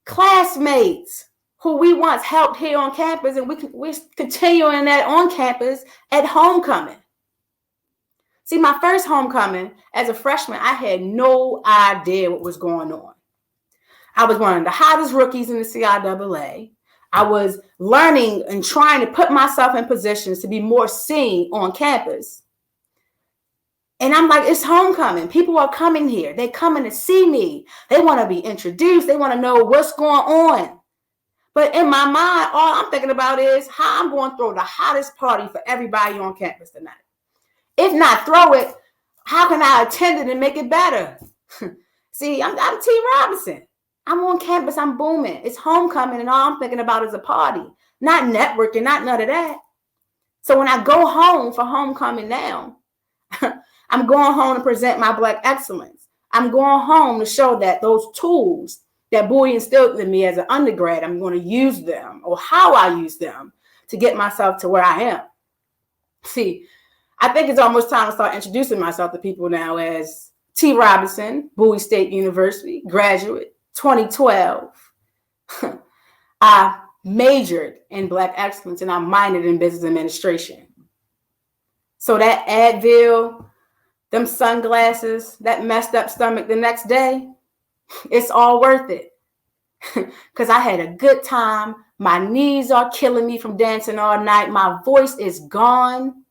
classmates who we once helped here on campus, and we're continuing that on campus at homecoming. See, my first homecoming as a freshman, I had no idea what was going on. I was one of the hottest rookies in the CIAA. I was learning and trying to put myself in positions to be more seen on campus. And I'm like, it's homecoming. People are coming here. They're coming to see me. They want to be introduced. They want to know what's going on. But in my mind, all I'm thinking about is how I'm going to throw the hottest party for everybody on campus tonight. If not throw it, how can I attend it and make it better? See, I'm T. Robinson. I'm on campus. I'm booming. It's homecoming, and all I'm thinking about is a party, not networking, not none of that. So when I go home for homecoming now, I'm going home to present my Black excellence. I'm going home to show that those tools that Bowie instilled in me as an undergrad, I'm going to use them, or how I use them, to get myself to where I am. See, I think it's almost time to start introducing myself to people now as T. Robinson, Bowie State University, graduate, 2012. I majored in Black excellence and I minored in business administration. So that Advil, them sunglasses, that messed up stomach the next day, it's all worth it. Because I had a good time. My knees are killing me from dancing all night. My voice is gone.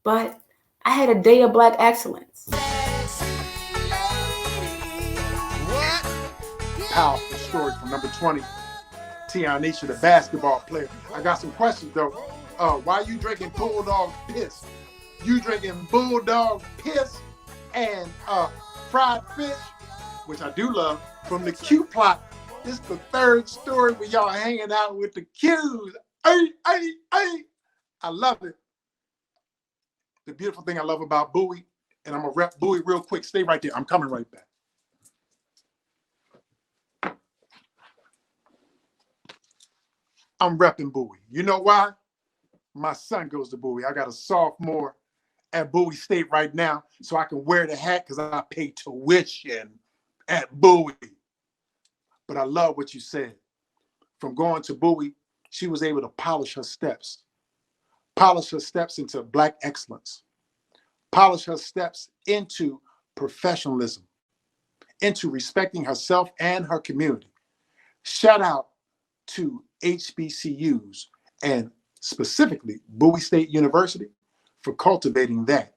But I had a day of Black excellence. Powerful story from number 20, Tianisha, the basketball player. I got some questions though. Why you drinking bulldog piss? You drinking bulldog piss and fried fish, which I do love, from the Q plot. This is the third story where y'all hanging out with the Qs. Ay. I love it. The beautiful thing I love about Bowie, and I'm gonna rep Bowie real quick. Stay right there. I'm coming right back. I'm repping Bowie. You know why? My son goes to Bowie. I got a sophomore at Bowie State right now, so I can wear the hat because I pay tuition at Bowie. But I love what you said. From going to Bowie, she was able to polish her steps into Black excellence, polish her steps into professionalism, into respecting herself and her community. Shout out to HBCUs and specifically Bowie State University for cultivating that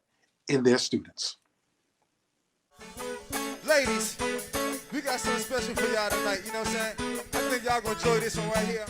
in their students. Ladies, we got something special for y'all tonight, you know what I'm saying? I think y'all gonna enjoy this one right here.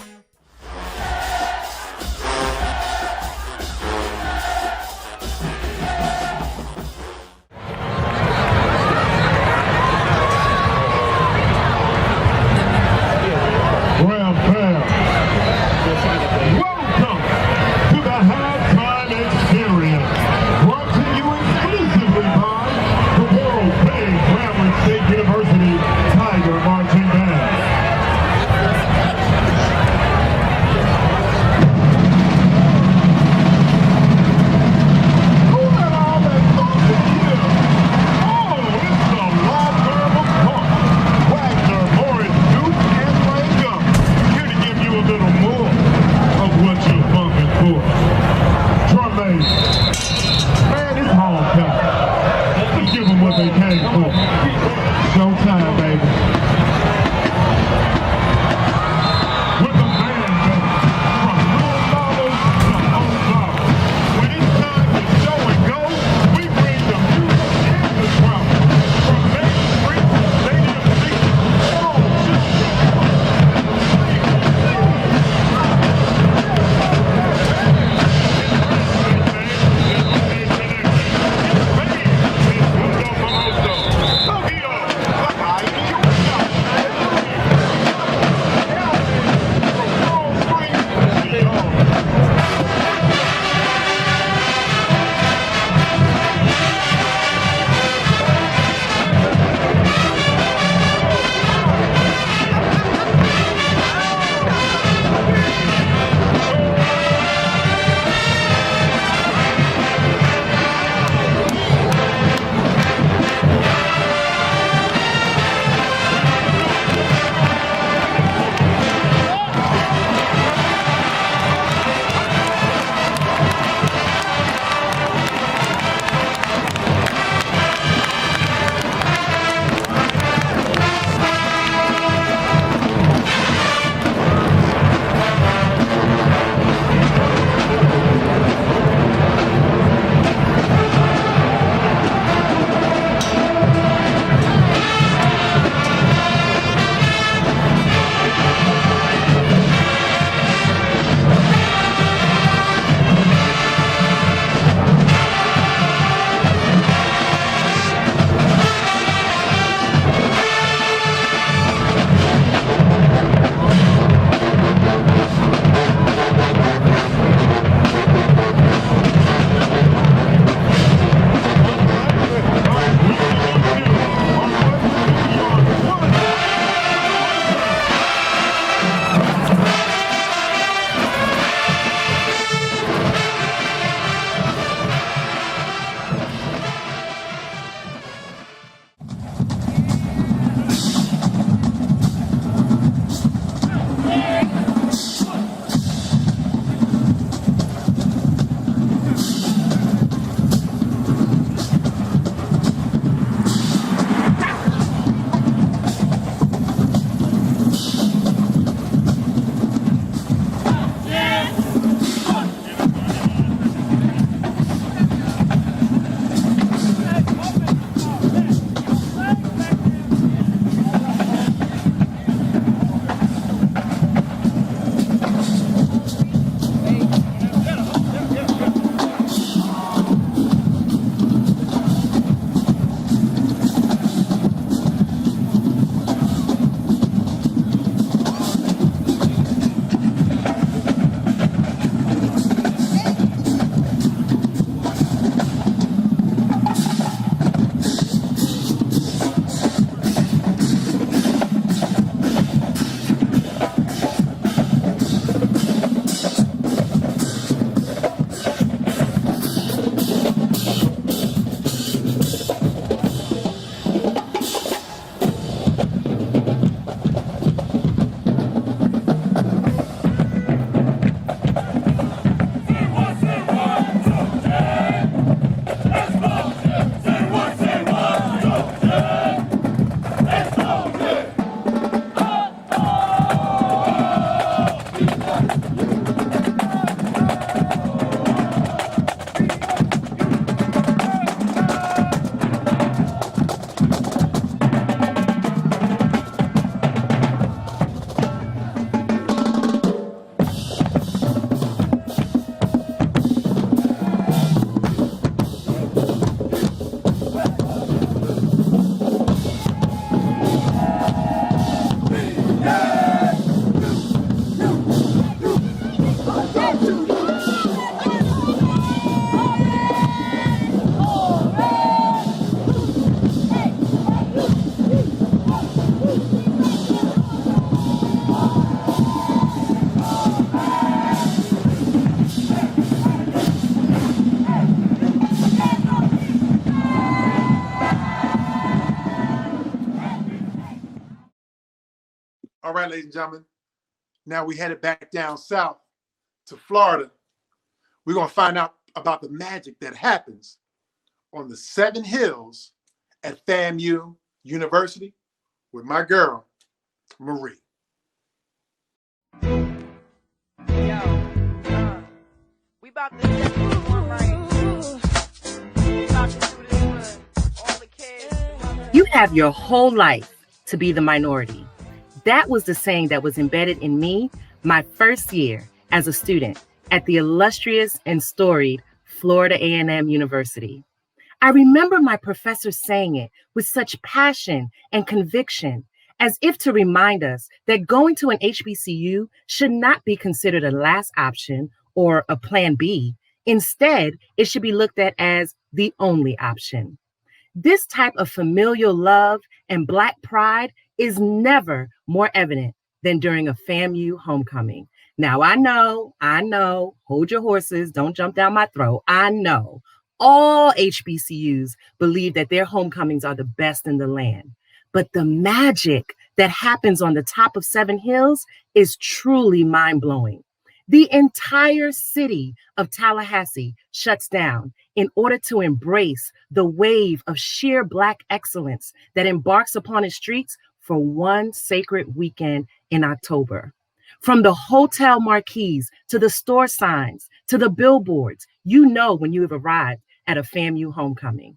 All right, ladies and gentlemen, now we headed back down south to Florida. We're going to find out about the magic that happens on the 7 hills at FAMU University with my girl, Marie. We about to set this one right. We about to do this for all the kids. You have your whole life to be the minority. That was the saying that was embedded in me my first year as a student at the illustrious and storied Florida A&M University. I remember my professor saying it with such passion and conviction, as if to remind us that going to an HBCU should not be considered a last option or a plan B. Instead, it should be looked at as the only option. This type of familial love and Black pride is never more evident than during a FAMU homecoming. Now, I know, hold your horses, don't jump down my throat. I know all HBCUs believe that their homecomings are the best in the land. But the magic that happens on the top of 7 Hills is truly mind-blowing. The entire city of Tallahassee shuts down in order to embrace the wave of sheer Black excellence that embarks upon its streets for one sacred weekend in October. From the hotel marquees to the store signs to the billboards, you know when you have arrived at a FAMU homecoming.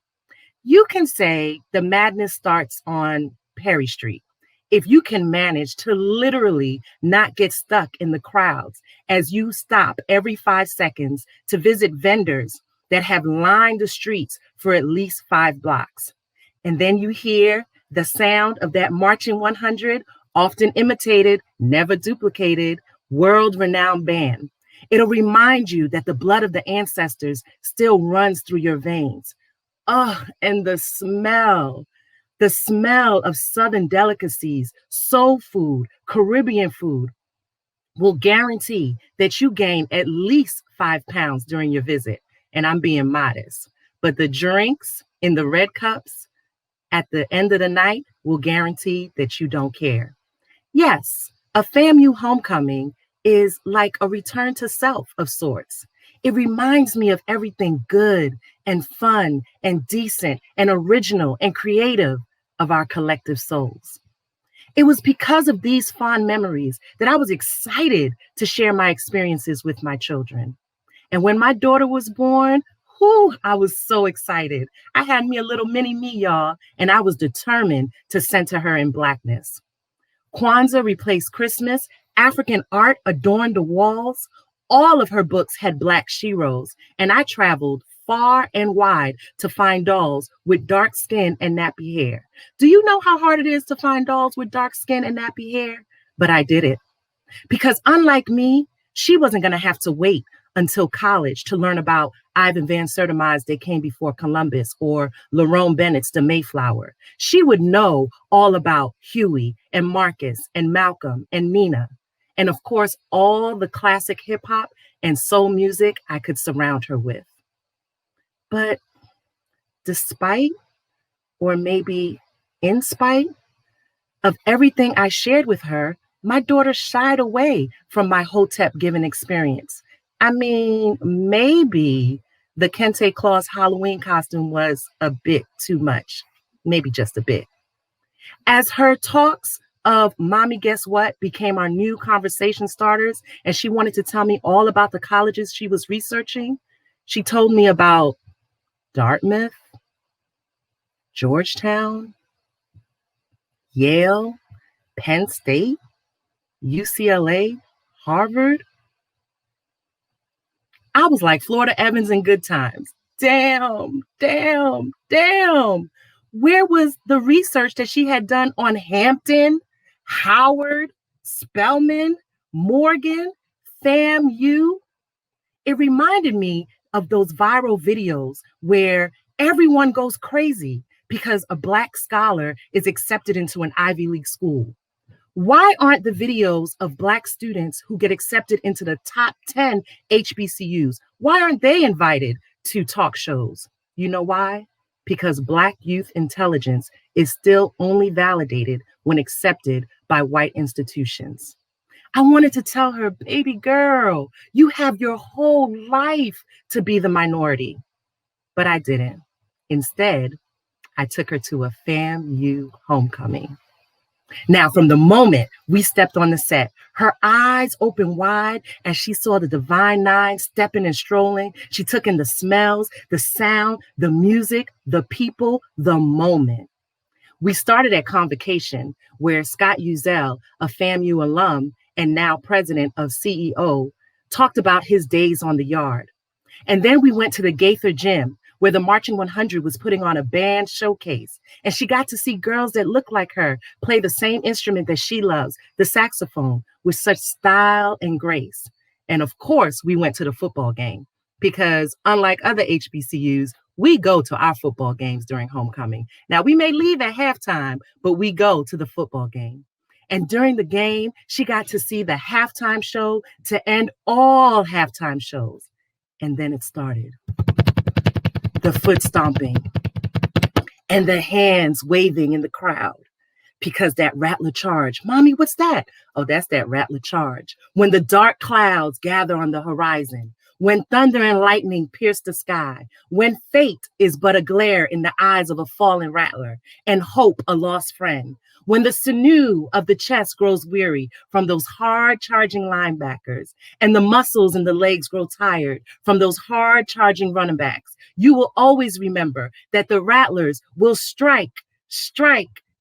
You can say the madness starts on Perry Street if you can manage to literally not get stuck in the crowds as you stop every 5 seconds to visit vendors that have lined the streets for at least 5 blocks. And then you hear the sound of that marching 100, often imitated, never duplicated, world-renowned band. It'll remind you that the blood of the ancestors still runs through your veins. Oh, and the smell of Southern delicacies, soul food, Caribbean food will guarantee that you gain at least 5 pounds during your visit. And I'm being modest, but the drinks in the red cups at the end of the night will guarantee that you don't care. Yes, a FAMU homecoming is like a return to self of sorts. It reminds me of everything good and fun and decent and original and creative of our collective souls. It was because of these fond memories that I was excited to share my experiences with my children. And when my daughter was born, I was so excited. I had me a little mini me, y'all, and I was determined to center her in Blackness. Kwanzaa replaced Christmas. African art adorned the walls. All of her books had Black sheroes, and I traveled far and wide to find dolls with dark skin and nappy hair. Do you know how hard it is to find dolls with dark skin and nappy hair? But I did it. Because unlike me, she wasn't going to have to wait until college to learn about Ivan Van Sertima's They Came Before Columbus or Lerone Bennett's The Mayflower. She would know all about Huey and Marcus and Malcolm and Nina. And of course, all the classic hip hop and soul music I could surround her with. But despite, or maybe in spite of everything I shared with her, my daughter shied away from my Hotep given experience. I mean, maybe the Kente Claus Halloween costume was a bit too much, maybe just a bit. As her talks of Mommy Guess What became our new conversation starters, and she wanted to tell me all about the colleges she was researching, she told me about Dartmouth, Georgetown, Yale, Penn State, UCLA, Harvard. I was like Florida Evans in Good Times. Damn. Where was the research that she had done on Hampton, Howard, Spelman, Morgan, FAMU, It reminded me of those viral videos where everyone goes crazy because a Black scholar is accepted into an Ivy League school. Why aren't the videos of Black students who get accepted into the top 10 HBCUs, why aren't they invited to talk shows? You know why? Because Black youth intelligence is still only validated when accepted by white institutions. I wanted to tell her, baby girl, you have your whole life to be the minority. But I didn't. Instead, I took her to a FAMU homecoming. Now, from the moment we stepped on the set, her eyes opened wide as she saw the Divine Nine stepping and strolling. She took in the smells, the sound, the music, the people, the moment. We started at Convocation, where Scott Uzel, a FAMU alum and now president of CEO, talked about his days on the yard. And then we went to the Gaither Gym, where the Marching 100 was putting on a band showcase. And she got to see girls that look like her play the same instrument that she loves, the saxophone, with such style and grace. And of course, we went to the football game because unlike other HBCUs, we go to our football games during homecoming. Now, we may leave at halftime, but we go to the football game. And during the game, she got to see the halftime show to end all halftime shows. And then it started. The foot stomping and the hands waving in the crowd because that Rattler charge. Mommy, what's that? Oh, that's that Rattler charge. When the dark clouds gather on the horizon, when thunder and lightning pierce the sky, when fate is but a glare in the eyes of a fallen rattler and hope a lost friend, when the sinew of the chest grows weary from those hard charging linebackers and the muscles in the legs grow tired from those hard charging running backs, you will always remember that the Rattlers will strike,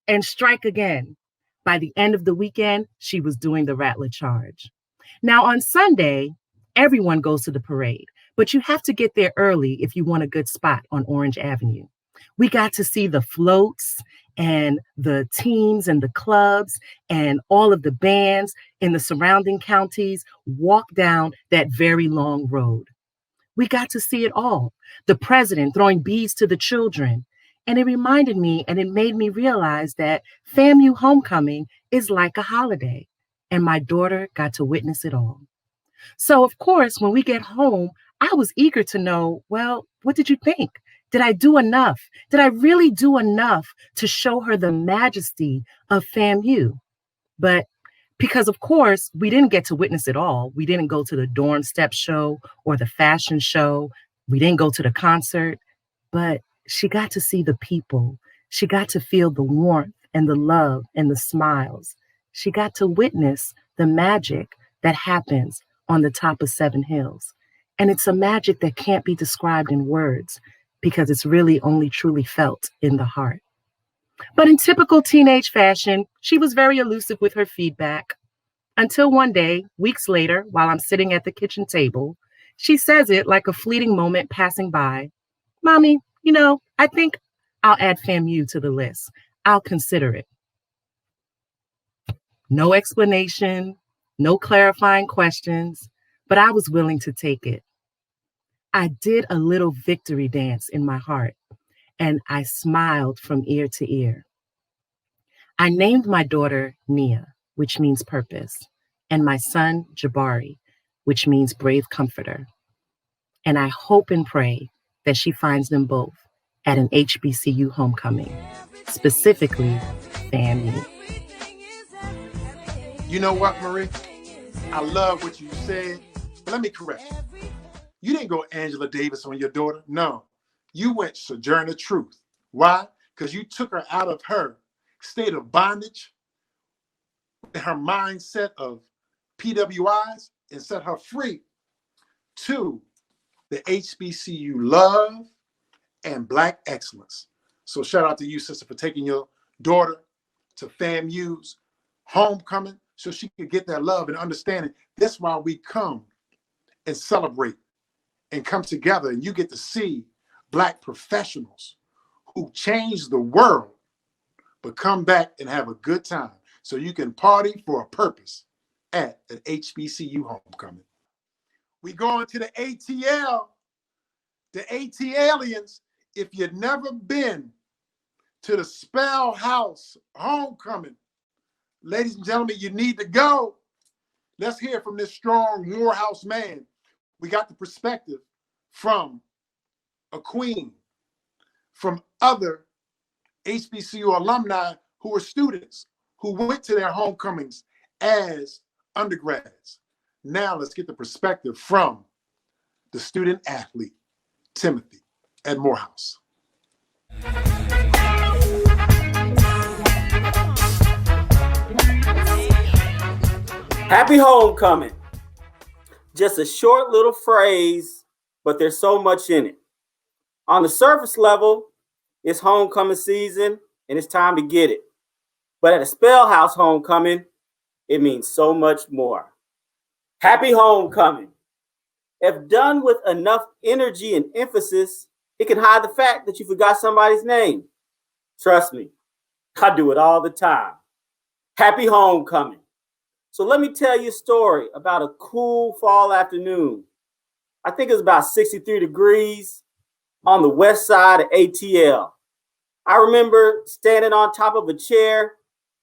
and strike again. By the end of the weekend, she was doing the Rattler charge. Now on Sunday, everyone goes to the parade, but you have to get there early if you want a good spot on Orange Avenue. We got to see the floats and the teams and the clubs and all of the bands in the surrounding counties walk down that very long road. We got to see it all. The president throwing beads to the children. And it reminded me and it made me realize that FAMU homecoming is like a holiday. And my daughter got to witness it all. So, of course, when we get home, I was eager to know, well, what did you think? Did I do enough? Did I really do enough to show her the majesty of FAMU? But because, of course, we didn't get to witness it all. We didn't go to the dorm step show or the fashion show. We didn't go to the concert. But she got to see the people. She got to feel the warmth and the love and the smiles. She got to witness the magic that happens on the top of Seven Hills. And it's a magic that can't be described in words because it's really only truly felt in the heart. But in typical teenage fashion, she was very elusive with her feedback until one day, weeks later, while I'm sitting at the kitchen table, she says it like a fleeting moment passing by. Mommy, you know, I think I'll add FAMU to the list. I'll consider it. No explanation, no clarifying questions, but I was willing to take it. I did a little victory dance in my heart, and I smiled from ear to ear. I named my daughter Nia, which means purpose, and my son Jabari, which means brave comforter. And I hope and pray that she finds them both at an HBCU homecoming, specifically FAMU. You know what, Marie? I love what you said, but let me correct you. You didn't go Angela Davis on your daughter. No, you went Sojourner Truth. Why? Because you took her out of her state of bondage, her mindset of PWIs, and set her free to the HBCU love and Black excellence. So shout out to you, sister, for taking your daughter to FAMU's homecoming so she could get that love and understanding. That's why we come and celebrate and come together, and you get to see Black professionals who change the world, but come back and have a good time so you can party for a purpose at an HBCU homecoming. We going to the ATL, the AT aliens. If you've never been to the Spell House homecoming, ladies and gentlemen, you need to go. Let's hear from this strong Morehouse man. We got the perspective from a queen, from other HBCU alumni who were students who went to their homecomings as undergrads. Now let's get the perspective from the student athlete, Timothy, at Morehouse. Happy homecoming. Just a short little phrase, but there's so much in it. On the surface level, it's homecoming season and it's time to get it. But at a Spell House homecoming, it means so much more. Happy homecoming. If done with enough energy and emphasis, it can hide the fact that you forgot somebody's name. Trust me, I do it all the time. Happy homecoming. So let me tell you a story about a cool fall afternoon. I think it was about 63 degrees on the west side of ATL. I remember standing on top of a chair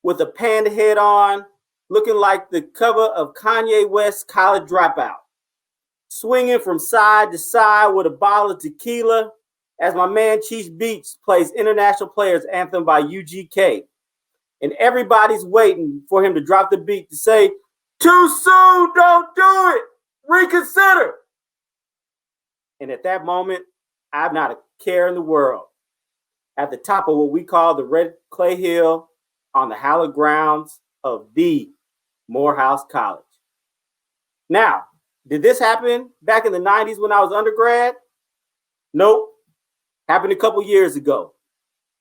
with a panda head on, looking like the cover of Kanye West's College Dropout, swinging from side to side with a bottle of tequila as my man Chief Beats plays International Players Anthem by UGK. And everybody's waiting for him to drop the beat to say, "Too soon, don't do it, reconsider." And at that moment, I've not a care in the world. At the top of what we call the Red Clay Hill on the hallowed grounds of the Morehouse College. Now, did this happen back in the 90s when I was undergrad? Nope. Happened a couple years ago.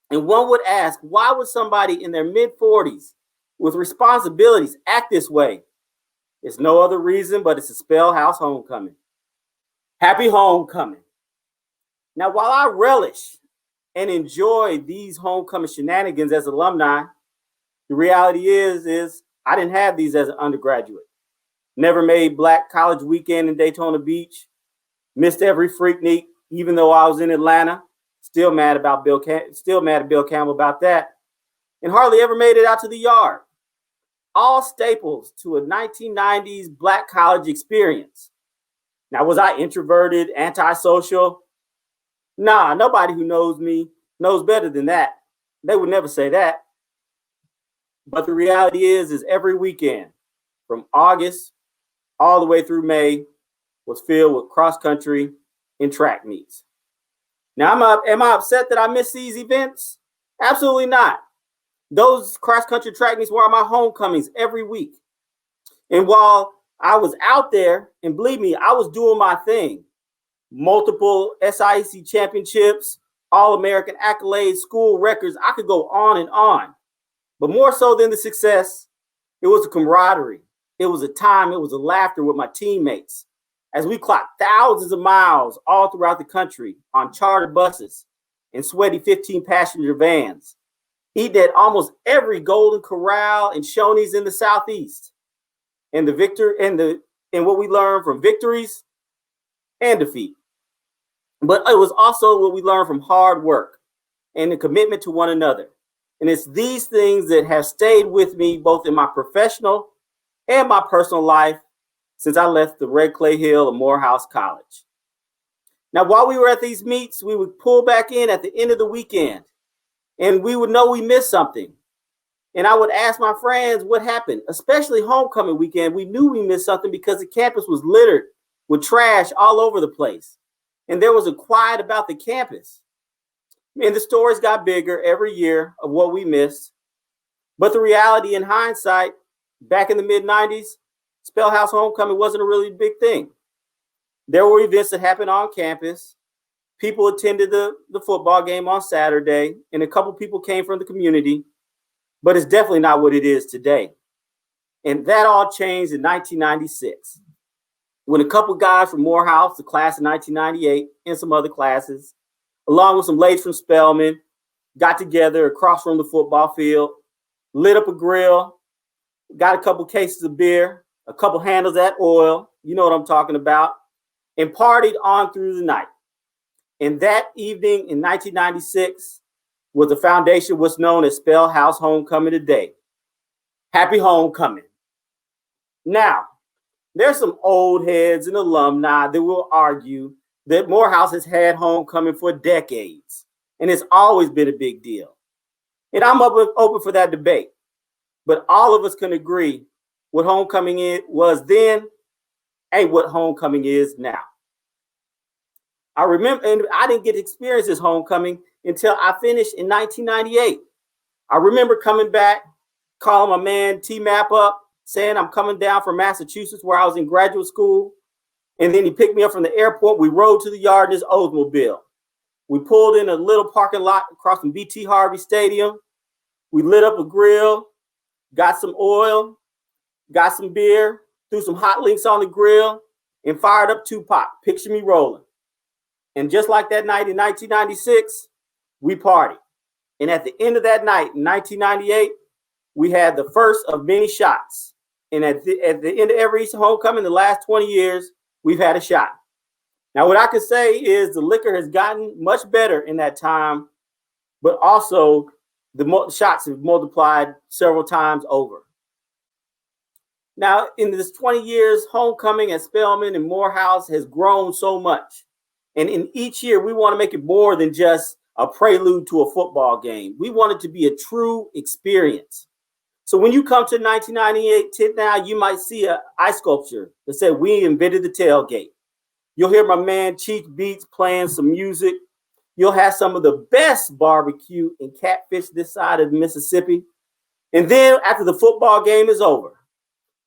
And one would ask, why would somebody in their mid-40s with responsibilities act this way? It's no other reason, but it's a Spell House homecoming. Happy homecoming. Now, while I relish and enjoy these homecoming shenanigans as alumni, the reality is I didn't have these as an undergraduate. Never made Black College Weekend in Daytona Beach. Missed every Freaknik, even though I was in Atlanta. Still mad at Bill Campbell about that. And hardly ever made it out to the yard. All staples to a 1990s Black college experience. Now, was I introverted, antisocial? Nah, nobody who knows me knows better than that. They would never say that. But the reality is every weekend from August all the way through May was filled with cross country and track meets. Now, am I upset that I missed these events? Absolutely not. Those cross-country track meets were my homecomings every week. And while I was out there, and believe me, I was doing my thing. Multiple SIAC championships, All-American accolades, school records, I could go on and on. But more so than the success, it was a camaraderie. It was a time, it was a laughter with my teammates. As we clocked thousands of miles all throughout the country on charter buses and sweaty 15-passenger vans, eating at almost every Golden Corral and Shoney's in the Southeast, and what we learned from victories and defeat. But it was also what we learned from hard work and the commitment to one another. And it's these things that have stayed with me both in my professional and my personal life since I left the Red Clay Hill of Morehouse College. Now, while we were at these meets, we would pull back in at the end of the weekend and we would know we missed something. And I would ask my friends what happened, especially homecoming weekend. We knew we missed something because the campus was littered with trash all over the place. And there was a quiet about the campus. And the stories got bigger every year of what we missed. But the reality in hindsight, back in the mid-90s, Spell House homecoming wasn't a really big thing. There were events that happened on campus. People attended the football game on Saturday, and a couple people came from the community, but it's definitely not what it is today. And that all changed in 1996, when a couple guys from Morehouse, the class of 1998, and some other classes, along with some ladies from Spelman, got together across from the football field, lit up a grill, got a couple cases of beer, a couple handles of that oil, you know what I'm talking about, and partied on through the night. And that evening in 1996 was the foundation of what's known as Spell House Homecoming today. Happy homecoming. Now, there's some old heads and alumni that will argue that Morehouse has had homecoming for decades, and it's always been a big deal. And I'm open for that debate. But all of us can agree what homecoming was then ain't what homecoming is now. I remember, and I didn't get to experience this homecoming until I finished in 1998. I remember coming back, calling my man T-Map up, saying I'm coming down from Massachusetts where I was in graduate school. And then he picked me up from the airport. We rode to the yard in his Oldsmobile. We pulled in a little parking lot across from BT Harvey Stadium. We lit up a grill, got some oil, got some beer, threw some hot links on the grill, and fired up Tupac, Picture Me Rolling. And just like that night in 1996, we partied. And at the end of that night in 1998, we had the first of many shots. And at the end of every homecoming, the last 20 years, we've had a shot. Now, what I can say is the liquor has gotten much better in that time, but also the shots have multiplied several times over. Now, in this 20 years, homecoming at Spelman and Morehouse has grown so much. And in each year, we want to make it more than just a prelude to a football game. We want it to be a true experience. So when you come to 1998 now, you might see an ice sculpture that said, "We invented the tailgate." You'll hear my man Cheech Beats playing some music. You'll have some of the best barbecue and catfish this side of Mississippi. And then after the football game is over,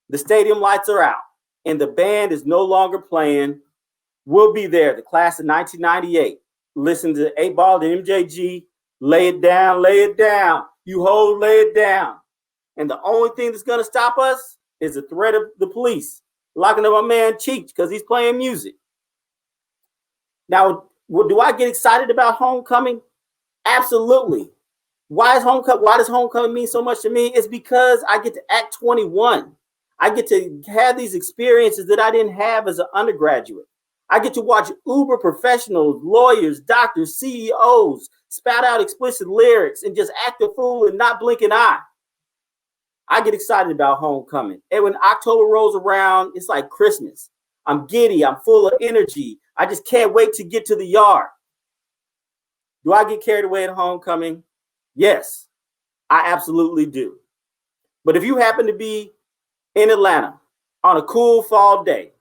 the stadium lights are out and the band is no longer playing. We'll be there, the class of 1998. Listen to 8-Ball and MJG, lay it down, lay it down. You hold, lay it down. And the only thing that's going to stop us is the threat of the police locking up my man Cheech because he's playing music. Now, do I get excited about homecoming? Absolutely. Why does homecoming mean so much to me? It's because I get to act 21. I get to have these experiences that I didn't have as an undergraduate. I get to watch uber professionals, lawyers, doctors, CEOs spout out explicit lyrics and just act a fool and not blink an eye. I get excited about homecoming. And when October rolls around, it's like Christmas. I'm giddy. I'm full of energy. I just can't wait to get to the yard. Do I get carried away at homecoming? Yes, I absolutely do. But if you happen to be in Atlanta on a cool fall day,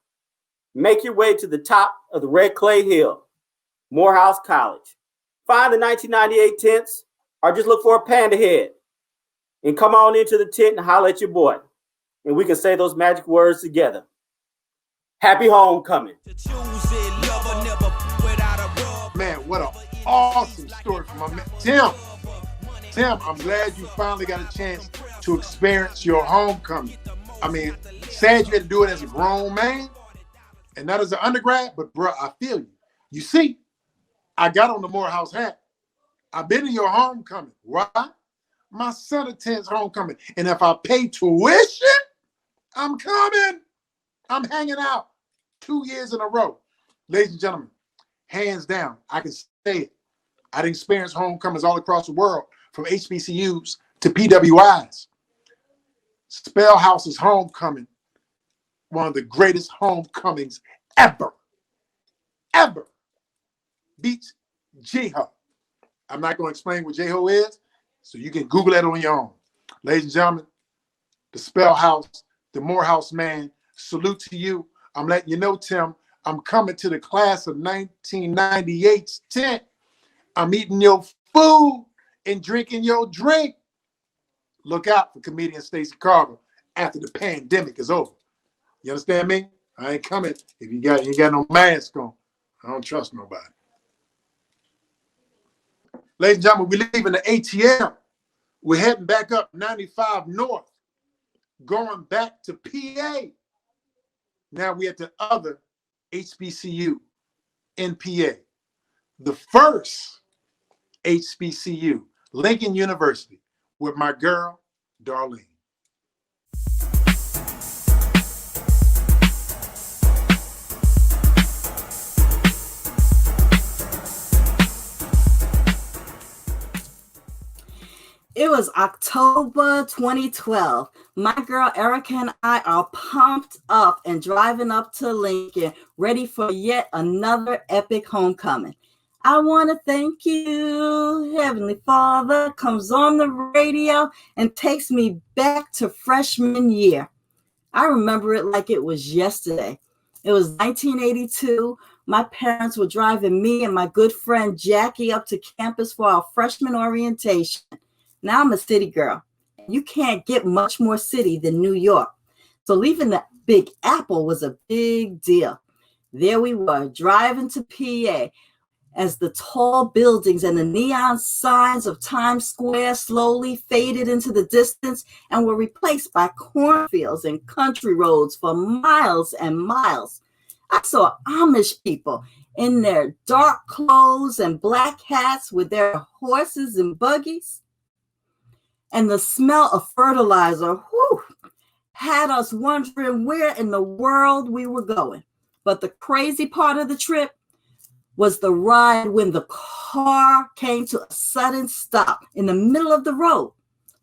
make your way to the top of the Red Clay Hill, Morehouse College. Find the 1998 tents or just look for a panda head and come on into the tent and holler at your boy. And we can say those magic words together. Happy homecoming. Man, what an awesome story from my man. Tim, I'm glad you finally got a chance to experience your homecoming. I mean, sad you had to do it as a grown man and not as an undergrad, but bro, I feel you. You see, I got on the Morehouse hat. I've been to your homecoming. Why? My son attends homecoming. And if I pay tuition, I'm coming. I'm hanging out 2 years in a row. Ladies and gentlemen, hands down, I can say it. I done experienced homecomings all across the world, from HBCUs to PWIs. Spellhouse's homecoming, one of the greatest homecomings ever. Ever. Beats J-Ho. I'm not going to explain what J-Ho is, so you can Google that on your own. Ladies and gentlemen, the Spellhouse, the Morehouse man, salute to you. I'm letting you know, Tim, I'm coming to the class of 1998's tent. I'm eating your food and drinking your drink. Look out for comedian Stacey Carver after the pandemic is over. You understand me? I ain't coming if you ain't got no mask on. I don't trust nobody. Ladies and gentlemen, we're leaving the ATL. We're heading back up 95 North, going back to PA. Now we're at the other HBCU in PA. The first HBCU, Lincoln University, with my girl, Darlene. It was October 2012. My girl Erica and I are pumped up and driving up to Lincoln, ready for yet another epic homecoming. I want to thank you, Heavenly Father, comes on the radio and takes me back to freshman year. I remember it like it was yesterday. It was 1982. My parents were driving me and my good friend Jackie up to campus for our freshman orientation. Now I'm a city girl. You can't get much more city than New York. So leaving the Big Apple was a big deal. There we were, driving to PA as the tall buildings and the neon signs of Times Square slowly faded into the distance and were replaced by cornfields and country roads for miles and miles. I saw Amish people in their dark clothes and black hats with their horses and buggies. And the smell of fertilizer had us wondering where in the world we were going. But the crazy part of the trip was the ride when the car came to a sudden stop in the middle of the road.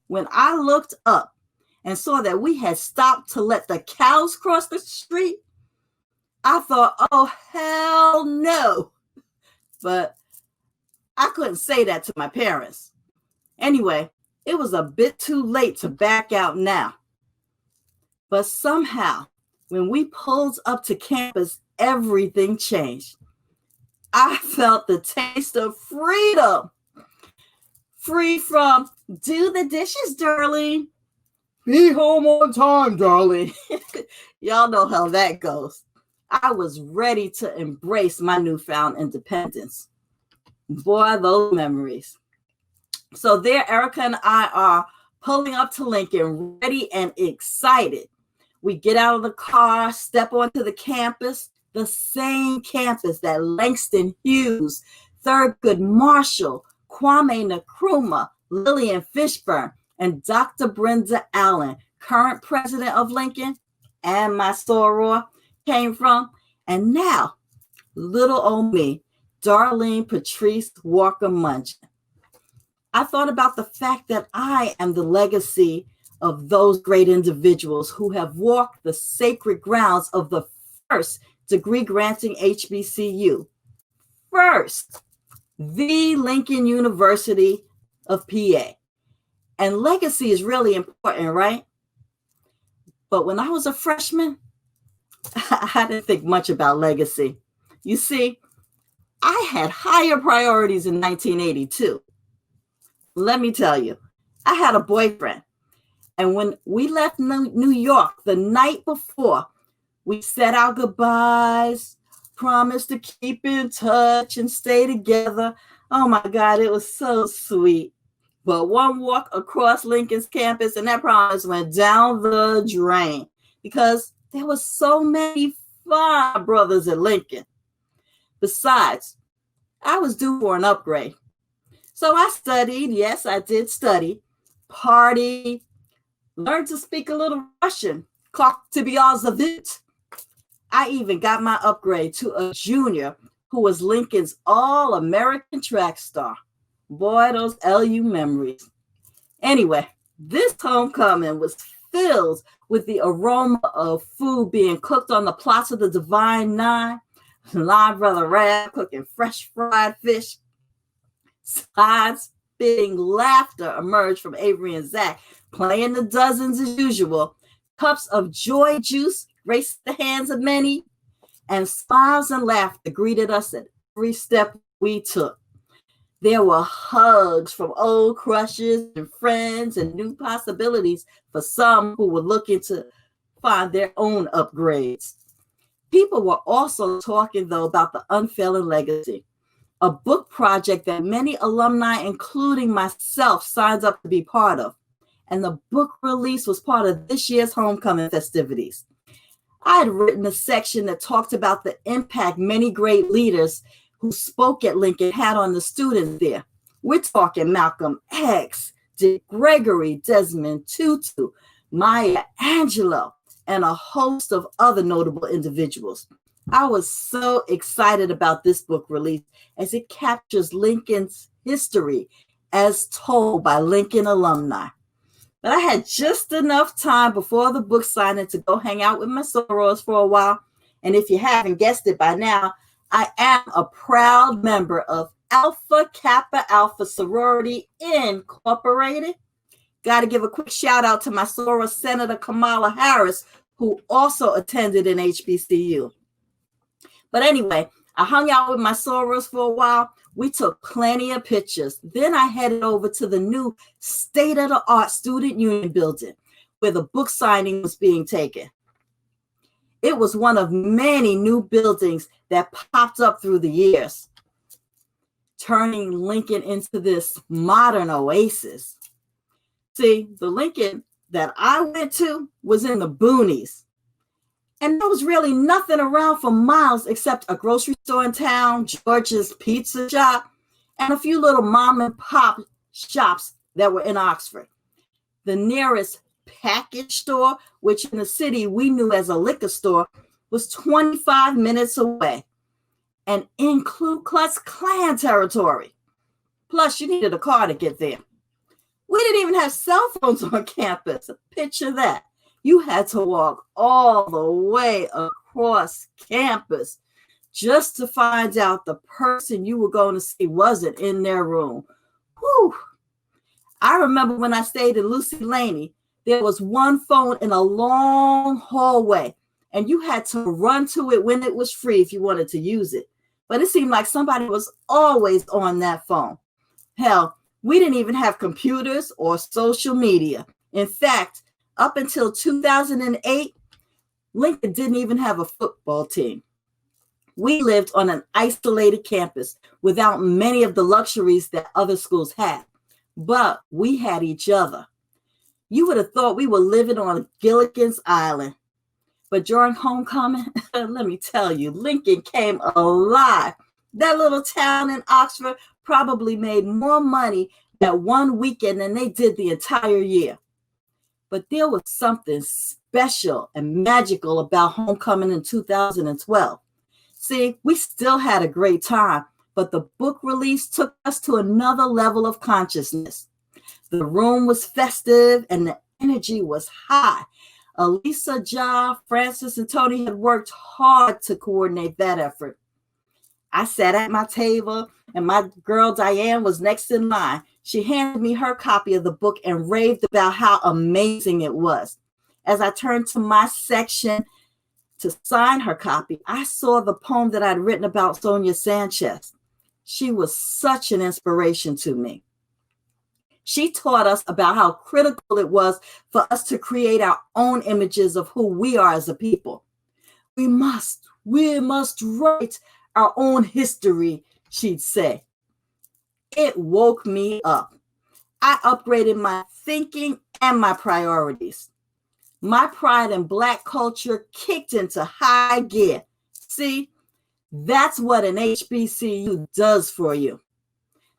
When I looked up and saw that we had stopped to let the cows cross the street, I thought, oh, hell no. But I couldn't say that to my parents. Anyway, it was a bit too late to back out now. But somehow, when we pulled up to campus, everything changed. I felt the taste of freedom. Free from, do the dishes, darling. Be home on time, darling. Y'all know how that goes. I was ready to embrace my newfound independence. Boy, those memories. So there, Erica and I are pulling up to Lincoln, ready and excited. We get out of the car, step onto the campus, the same campus that Langston Hughes, Thurgood Marshall, Kwame Nkrumah, Lillian Fishburne, and Dr. Brenda Allen, current president of Lincoln, and my soror, came from. And now, little old me, Darlene Patrice Walker Munchin. I thought about the fact that I am the legacy of those great individuals who have walked the sacred grounds of the first degree-granting HBCU. First, the Lincoln University of PA. And legacy is really important, right? But when I was a freshman, I didn't think much about legacy. You see, I had higher priorities in 1982. Let me tell you, I had a boyfriend. And when we left New York the night before, we said our goodbyes, promised to keep in touch and stay together. Oh my God, it was so sweet. But one walk across Lincoln's campus and that promise went down the drain because there were so many fine brothers at Lincoln. Besides, I was due for an upgrade. So I studied. Yes, I did study, party, learned to speak a little Russian, Kak Tibial Zavit. I even got my upgrade to a junior who was Lincoln's all-American track star. Boy, those LU memories. Anyway, this homecoming was filled with the aroma of food being cooked on the plots of the Divine Nine, live brother Rab cooking fresh fried fish, side-spitting laughter emerged from Avery and Zach, playing the dozens as usual, cups of joy juice graced the hands of many, and smiles and laughter greeted us at every step we took. There were hugs from old crushes and friends and new possibilities for some who were looking to find their own upgrades. People were also talking, though, about the Unfailing Legacy, a book project that many alumni, including myself, signed up to be part of. And the book release was part of this year's homecoming festivities. I had written a section that talked about the impact many great leaders who spoke at Lincoln had on the students there. We're talking Malcolm X, Dick Gregory, Desmond Tutu, Maya Angelou, and a host of other notable individuals. I was so excited about this book release as it captures Lincoln's history as told by Lincoln alumni. But I had just enough time before the book signing to go hang out with my sorors for a while. And if you haven't guessed it by now, I am a proud member of Alpha Kappa Alpha Sorority Incorporated. Got to give a quick shout out to my soror, Senator Kamala Harris, who also attended an HBCU. But anyway, I hung out with my sorors for a while. We took plenty of pictures. Then I headed over to the new state-of-the-art Student Union building where the book signing was being taken. It was one of many new buildings that popped up through the years, turning Lincoln into this modern oasis. See, the Lincoln that I went to was in the boonies. And there was really nothing around for miles except a grocery store in town, George's Pizza Shop, and a few little mom and pop shops that were in Oxford. The nearest package store, which in the city we knew as a liquor store, was 25 minutes away and in Ku Klux Klan territory. Plus, you needed a car to get there. We didn't even have cell phones on campus. Picture that. You had to walk all the way across campus just to find out the person you were going to see wasn't in their room. Whew. I remember when I stayed in Lucy Laney, there was one phone in a long hallway, and you had to run to it when it was free if you wanted to use it. But it seemed like somebody was always on that phone. Hell, we didn't even have computers or social media. In fact, up until 2008, Lincoln didn't even have a football team. We lived on an isolated campus without many of the luxuries that other schools had, but we had each other. You would have thought we were living on Gilligan's Island. But during homecoming, let me tell you, Lincoln came alive. That little town in Oxford probably made more money that one weekend than they did the entire year. But there was something special and magical about homecoming in 2012. See, we still had a great time, but the book release took us to another level of consciousness. The room was festive and the energy was high. Elisa, Ja, Francis, and Tony had worked hard to coordinate that effort. I sat at my table and my girl Diane was next in line. She handed me her copy of the book and raved about how amazing it was. As I turned to my section to sign her copy, I saw the poem that I'd written about Sonia Sanchez. She was such an inspiration to me. She taught us about how critical it was for us to create our own images of who we are as a people. We must write our own history, she'd say. It woke me up. I upgraded my thinking and my priorities. My pride in Black culture kicked into high gear. See, that's what an HBCU does for you.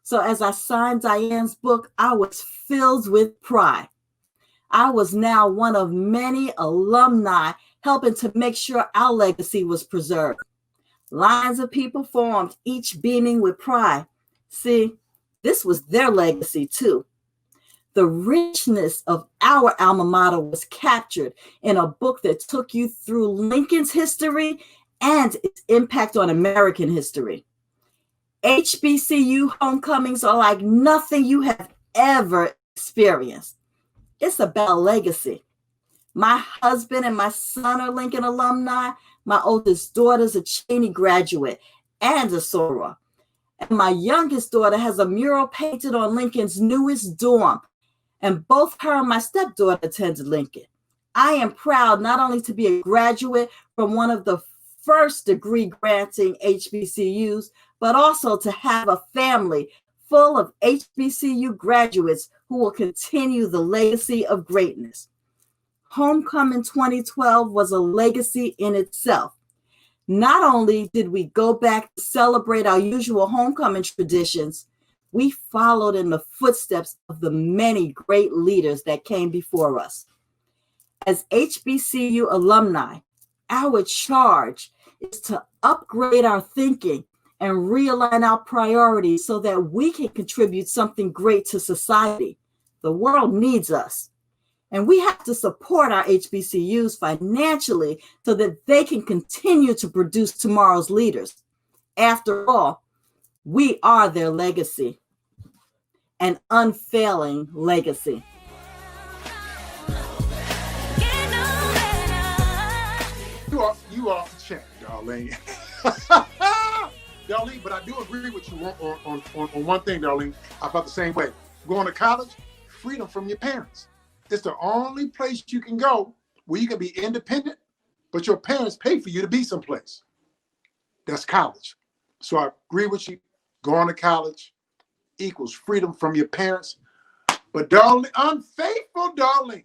So as I signed Diane's book, I was filled with pride. I was now one of many alumni helping to make sure our legacy was preserved. Lines of people formed, each beaming with pride. See, this was their legacy too. The richness of our alma mater was captured in a book that took you through Lincoln's history and its impact on American history. HBCU homecomings are like nothing you have ever experienced. It's about legacy. My husband and my son are Lincoln alumni. My oldest daughter's a Cheney graduate and a soror. And my youngest daughter has a mural painted on Lincoln's newest dorm. And both her and my stepdaughter attended Lincoln. I am proud not only to be a graduate from one of the first degree granting HBCUs, but also to have a family full of HBCU graduates who will continue the legacy of greatness. Homecoming 2012 was a legacy in itself. Not only did we go back to celebrate our usual homecoming traditions, we followed in the footsteps of the many great leaders that came before us. As HBCU alumni, our charge is to upgrade our thinking and realign our priorities so that we can contribute something great to society. The world needs us. And we have to support our HBCUs financially so that they can continue to produce tomorrow's leaders. After all, we are their legacy, an unfailing legacy. You are the champ, Darlene. Darlene, but I do agree with you on one thing, Darlene. I felt the same way. Going to college, freedom from your parents. It's the only place you can go where you can be independent, but your parents pay for you to be someplace. That's college. So I agree with you. Going to college equals freedom from your parents. But Darlene, unfaithful Darlene.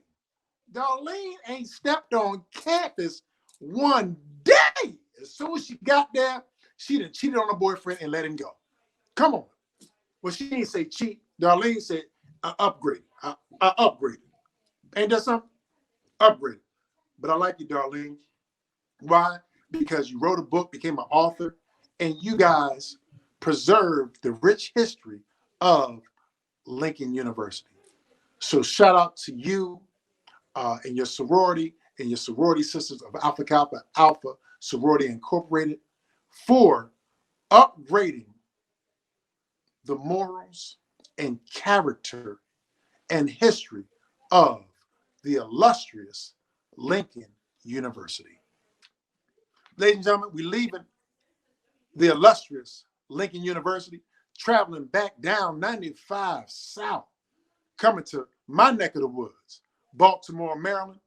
Darlene ain't stepped on campus one day. As soon as she got there, she done cheated on her boyfriend and let him go. Come on. Well, she didn't say cheat. Darlene said, I upgraded. I upgraded. Ain't that something? Upgraded. But I like you, Darlene. Why? Because you wrote a book, became an author, and you guys preserved the rich history of Lincoln University. So shout out to you and your sorority sisters of Alpha Kappa Alpha Sorority Incorporated for upgrading the morals and character and history of the illustrious Lincoln University. Ladies and gentlemen, we're leaving the illustrious Lincoln University, traveling back down 95 South, coming to my neck of the woods, Baltimore, Maryland,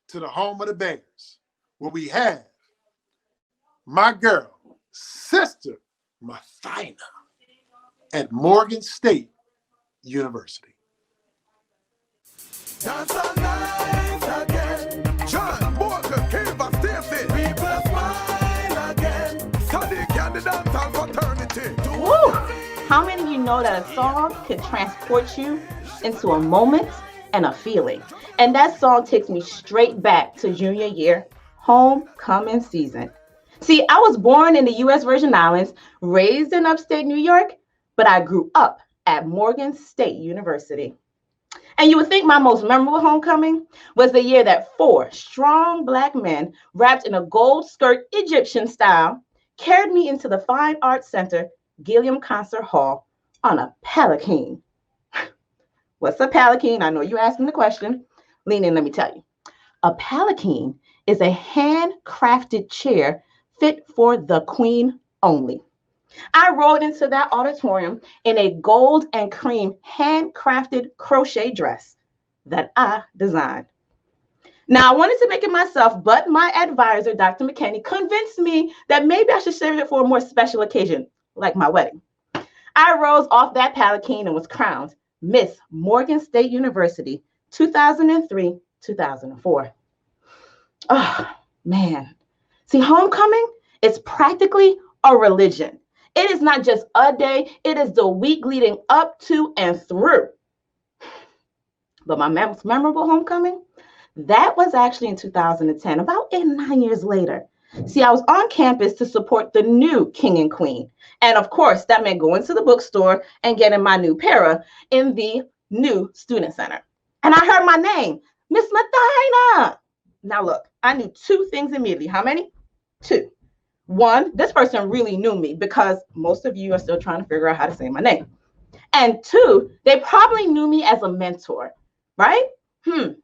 to the home of the Bears, where we have my girl, Sister Mathina, at Morgan State University. Dance all night again. John, Morgan, Kiva, Stacey. People smile again. Sadiq and the dancehall fraternity. Woo! How many of you know that a song can transport you into a moment and a feeling? And that song takes me straight back to junior year, homecoming season. See, I was born in the U.S. Virgin Islands, raised in upstate New York, but I grew up at Morgan State University. And you would think my most memorable homecoming was the year that 4 strong Black men wrapped in a gold skirt Egyptian style carried me into the Fine Arts Center, Gilliam Concert Hall, on a palanquin. What's a palanquin? I know you're asking the question. Lean in, let me tell you. A palanquin is a handcrafted chair fit for the queen only. I rode into that auditorium in a gold and cream handcrafted crochet dress that I designed. Now, I wanted to make it myself, but my advisor, Dr. McKinney, convinced me that maybe I should save it for a more special occasion, like my wedding. I rose off that palanquin and was crowned Miss Morgan State University, 2003-2004. Oh, man. See, homecoming is practically a religion. It is not just a day, it is the week leading up to and through. But my most memorable homecoming, that was actually in 2010, about 8 or 9 years later. See, I was on campus to support the new king and queen. And of course, that meant going to the bookstore and getting my new para in the new student center. And I heard my name, Miss Mathina. Now look, I knew 2 things immediately. How many? 2. 1, this person really knew me because most of you are still trying to figure out how to say my name. And 2, they probably knew me as a mentor, right? I'm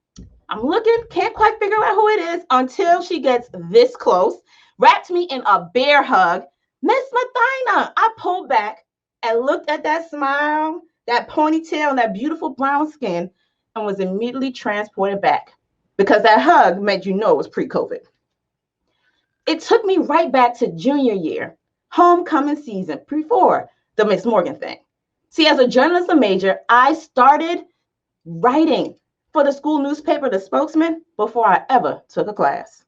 looking, can't quite figure out who it is until she gets this close, wrapped me in a bear hug. Miss Mathina, I pulled back and looked at that smile, that ponytail, and that beautiful brown skin, and was immediately transported back because that hug meant you know it was pre-COVID. It took me right back to junior year, homecoming season, before the Miss Morgan thing. See, as a journalism major, I started writing for the school newspaper, The Spokesman, before I ever took a class.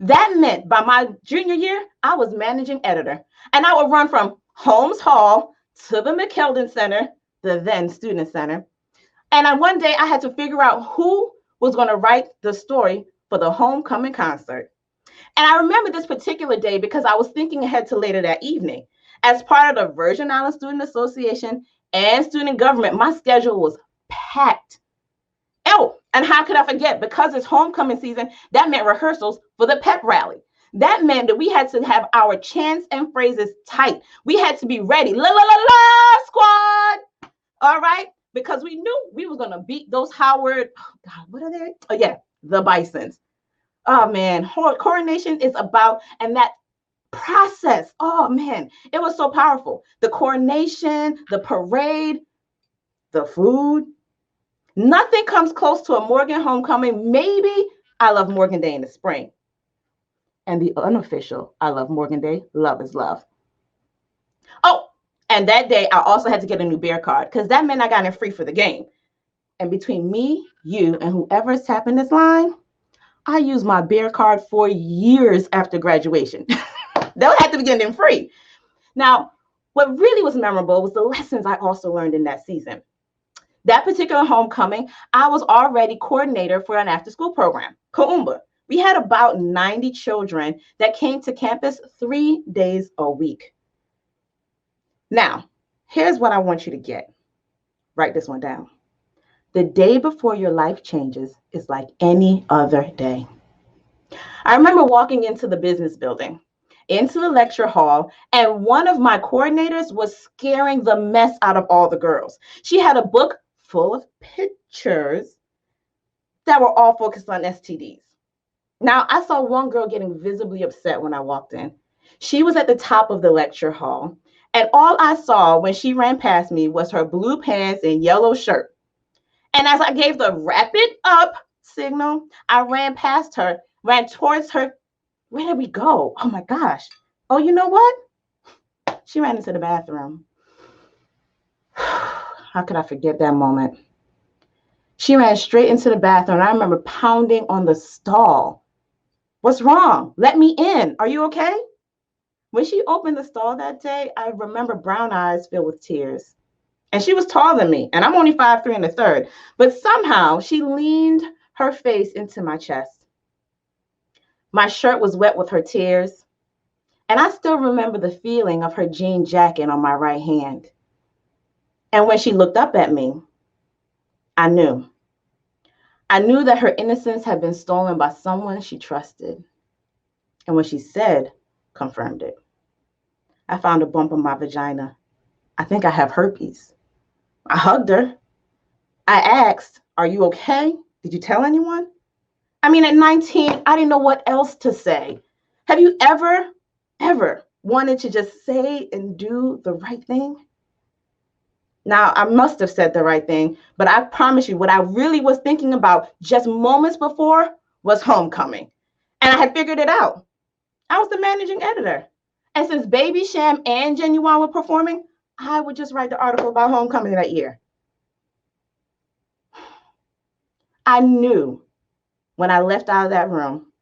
That meant by my junior year, I was managing editor, and I would run from Holmes Hall to the McKeldin Center, the then Student Center. And one day I had to figure out who was going to write the story for the homecoming concert. And I remember this particular day because I was thinking ahead to later that evening. As part of the Virgin Islands Student Association and student government, my schedule was packed. Oh, and how could I forget? Because it's homecoming season, that meant rehearsals for the pep rally. That meant that we had to have our chants and phrases tight. We had to be ready. La la la la squad. All right, because we knew we were gonna beat those Howard. Oh God, what are they? Oh yeah, the Bisons. Oh man, coronation is about, and that process. Oh man, it was so powerful. The coronation, the parade, the food. Nothing comes close to a Morgan homecoming. Maybe I Love Morgan Day in the spring. And the unofficial I Love Morgan Day, Love is Love. Oh, and that day I also had to get a new bear card because that meant I got in free for the game. And between me, you, and whoever's tapping this line, I used my bear card for years after graduation. They'll have to be getting in free. Now, what really was memorable was the lessons I also learned in that season. That particular homecoming, I was already coordinator for an after-school program, Kaumba. We had about 90 children that came to campus 3 days a week. Now, here's what I want you to get. Write this one down. The day before your life changes is like any other day. I remember walking into the business building, into the lecture hall, and one of my coordinators was scaring the mess out of all the girls. She had a book full of pictures that were all focused on STDs. Now, I saw one girl getting visibly upset when I walked in. She was at the top of the lecture hall, and all I saw when she ran past me was her blue pants and yellow shirt. And as I gave the wrap it up signal, I ran past her, ran towards her. Where did we go? Oh my gosh. Oh, you know what? She ran into the bathroom. How could I forget that moment? She ran straight into the bathroom. I remember pounding on the stall. What's wrong? Let me in. Are you okay? When she opened the stall that day, I remember brown eyes filled with tears. And she was taller than me, and I'm only 5'3" and a third. But somehow she leaned her face into my chest. My shirt was wet with her tears, and I still remember the feeling of her jean jacket on my right hand. And when she looked up at me, I knew. I knew that her innocence had been stolen by someone she trusted. And what she said confirmed it. I found a bump on my vagina. I think I have herpes. I hugged her. I asked, "Are you okay? Did you tell anyone?" I mean, at 19, I didn't know what else to say. Have you ever wanted to just say and do the right thing? Now, I must have said the right thing, but I promise you, what I really was thinking about just moments before was homecoming. And I had figured it out. I was the managing editor. And since Baby Sham and Genuine were performing, I would just write the article about homecoming that year. I knew when I left out of that room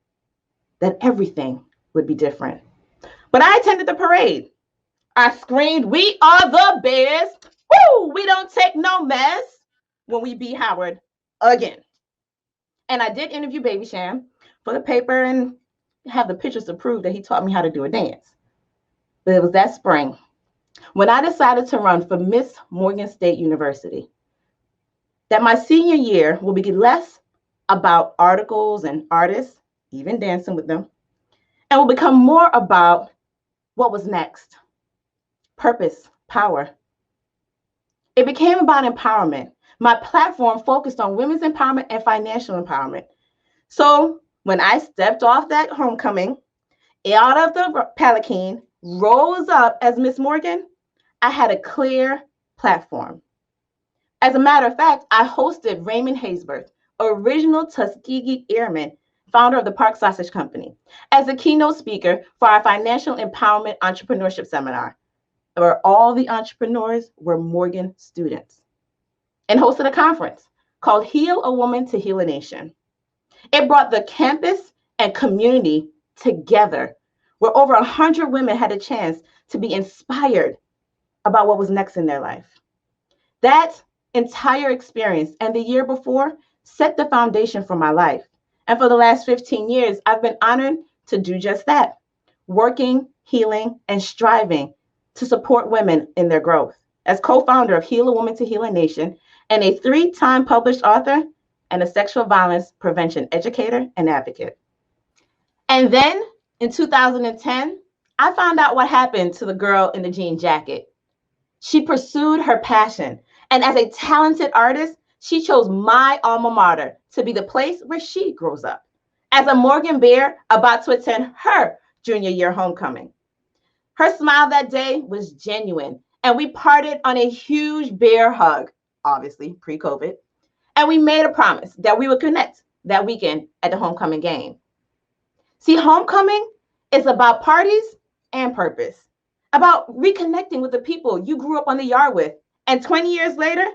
that everything would be different. But I attended the parade. I screamed, "We are the Bears. Woo! We don't take no mess," when we beat Howard again. And I did interview Baby Sham for the paper and have the pictures to prove that he taught me how to do a dance. But it was that spring when I decided to run for Miss Morgan State University that my senior year will be less about articles and artists, even dancing with them, and will become more about what was next. Purpose, power. It became about empowerment. My platform focused on women's empowerment and financial empowerment. So when I stepped off that homecoming, out of the palanquin, rose up as Miss Morgan, I had a clear platform. As a matter of fact, I hosted Raymond Haysbert, original Tuskegee Airman, founder of the Park Sausage Company, as a keynote speaker for our Financial Empowerment Entrepreneurship Seminar, where all the entrepreneurs were Morgan students, and hosted a conference called Heal a Woman to Heal a Nation. It brought the campus and community together, where over 100 women had a chance to be inspired about what was next in their life. That entire experience and the year before set the foundation for my life. And for the last 15 years, I've been honored to do just that, working, healing, and striving to support women in their growth. As co-founder of Heal a Woman to Heal a Nation and a 3-time published author and a sexual violence prevention educator and advocate. And then in 2010, I found out what happened to the girl in the jean jacket. She pursued her passion, and as a talented artist, she chose my alma mater to be the place where she grows up. As a Morgan Bear about to attend her junior year homecoming. Her smile that day was genuine, and we parted on a huge bear hug, obviously pre-COVID, and we made a promise that we would connect that weekend at the homecoming game. See, homecoming is about parties and purpose, about reconnecting with the people you grew up on the yard with, and 20 years later,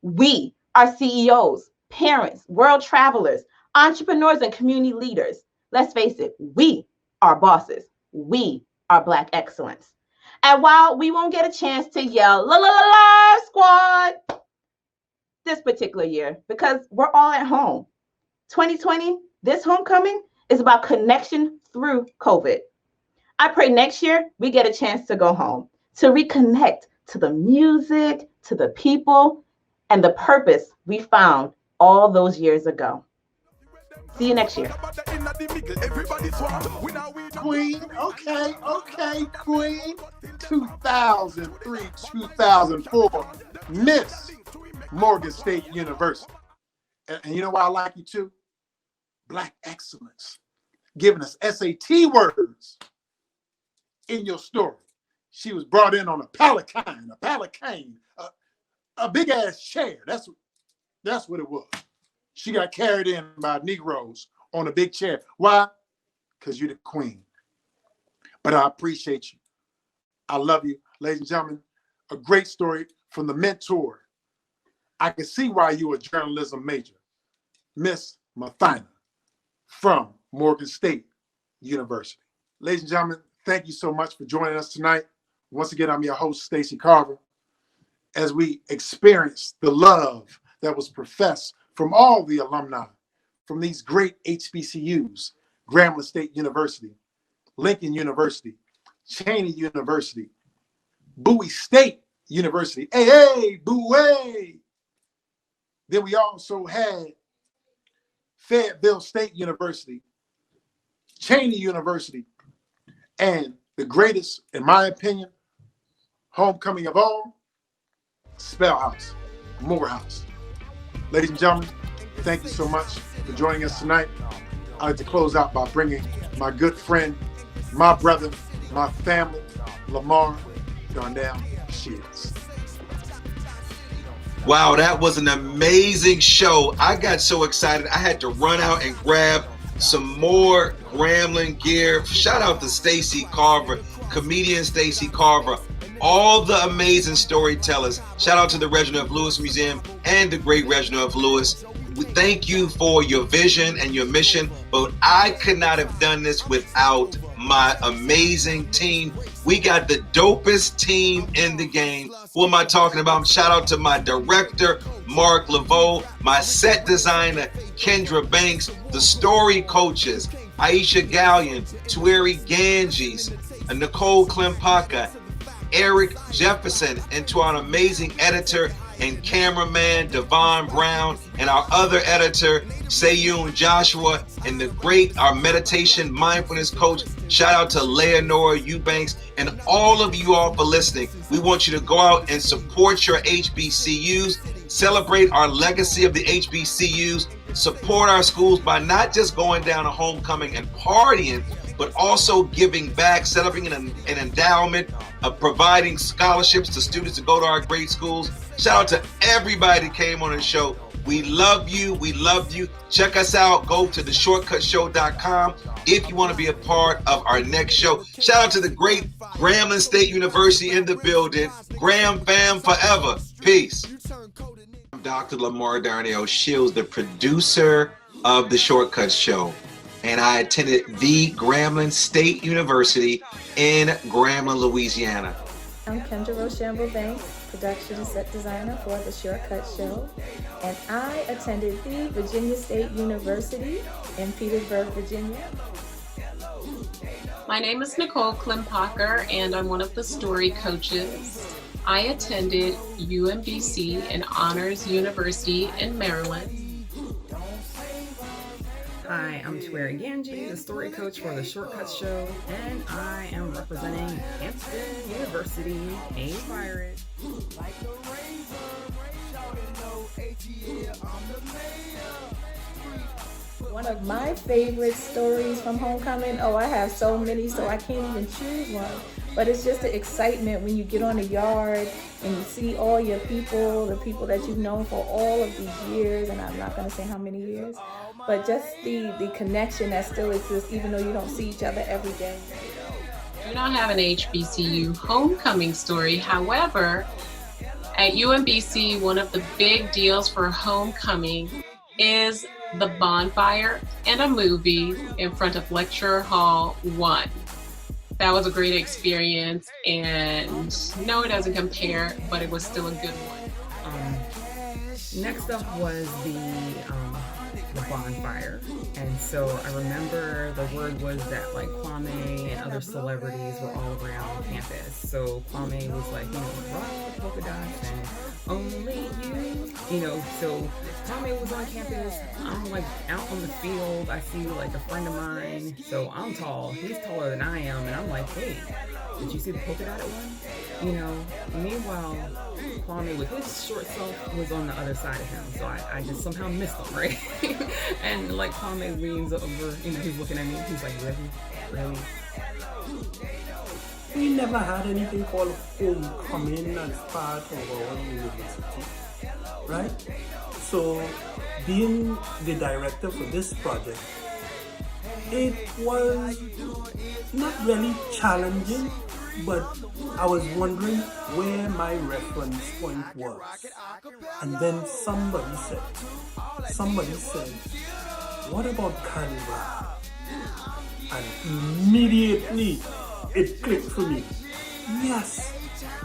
we are CEOs, parents, world travelers, entrepreneurs, and community leaders. Let's face it, we are bosses. We are Black excellence. And while we won't get a chance to yell, la la la la squad, this particular year, because we're all at home, 2020, this homecoming is about connection through COVID. I pray next year we get a chance to go home, to reconnect to the music, to the people, and the purpose we found all those years ago. See you next year. Queen, okay, Queen. 2003, 2004, Miss Morgan State University. And you know why I like you too? Black excellence. Giving us SAT words in your story. She was brought in on a palanquin, a big ass chair. That's what it was. She got carried in by Negroes on a big chair. Why? Because you're the queen. But I appreciate you. I love you. Ladies and gentlemen, a great story from the mentor. I can see why you were a journalism major. Miss Mathina from Morgan State University. Ladies and gentlemen, thank you so much for joining us tonight. Once again, I'm your host, Stacey Carver, as we experience the love that was professed from all the alumni from these great HBCUs, Grambling State University, Lincoln University, Cheney University, Bowie State University, hey, Bowie. Then we also had Fayetteville State University, Cheney University, and the greatest, in my opinion, homecoming of all, Spellhouse, Morehouse. Ladies and gentlemen, thank you so much for joining us tonight. I'd like to close out by bringing my good friend, my brother, my family, LaMarr Shields. Wow, that was an amazing show. I got so excited, I had to run out and grab some more Grambling gear. Shout out to Stacey Carver, comedian Stacey Carver, all the amazing storytellers. Shout out to the Reginald F. Lewis Museum and the great Reginald F. Lewis. We thank you for your vision and your mission, but I could not have done this without my amazing team. We got the dopest team in the game. Who am I talking about? Shout out to my director, Marc LaVea, my set designer, Kendra Banks, the story coaches, Aisha Gallion, Tueri Ganges, Nicole Klimpaka, Eric Jefferson, and to our amazing editor and cameraman, Devon Brown, and our other editor, Sayun Joshua, and our meditation mindfulness coach. Shout out to Leonora Eubanks and all of you all for listening. We want you to go out and support your HBCUs, celebrate our legacy of the HBCUs, support our schools by not just going down to homecoming and partying, but also giving back, setting up an endowment, of providing scholarships to students to go to our great schools. Shout out to everybody that came on the show. We love you. We love you. Check us out. Go to theshortcutshow.com if you want to be a part of our next show. Shout out to the great Grambling State University in the building. Graham fam forever. Peace. I'm Dr. LaMarr Shields, the producer of the Shortcuts Show. And I attended the Grambling State University in Grambling, Louisiana. I'm Kendra Rochambeau Banks, production and set designer for the Shortcut Show, and I attended the Virginia State University in Petersburg, Virginia. My name is Nicole Klimpacher, and I'm one of the story coaches. I attended UMBC and Honors University in Maryland. Hi, I'm Tuere Ganji, the story coach for the Shortcuts Show, and I am representing Hampton University, a pirate. One of my favorite stories from homecoming, I have so many, so I can't even choose one. But it's just the excitement when you get on the yard and you see all your people, the people that you've known for all of these years, and I'm not going to say how many years, but just the connection that still exists even though you don't see each other every day. I do not have an HBCU homecoming story. However, at UMBC, one of the big deals for homecoming is the bonfire and a movie in front of Lecture Hall 1. That was a great experience, and no, it doesn't compare, but it was still a good one. Next up was the bonfire, and so I remember the word was that like Kwame and other celebrities were all around campus. So Kwame was like, rock the polka dots and only you, so Kwame was on campus. I'm like out on the field. I see like a friend of mine. So I'm tall. He's taller than I am. And I'm like, hey, did you see the polka dotted one? Meanwhile, Kwame with his short self was on the other side of him. So I just somehow missed him, right? And like Kwame leans over, he's looking at me. He's like, really? We never had anything called homecoming as part of our university, right? So being the director for this project, it was not really challenging, but I was wondering where my reference point was. And then somebody said, what about Carnival? And immediately it clicked for me. Yes,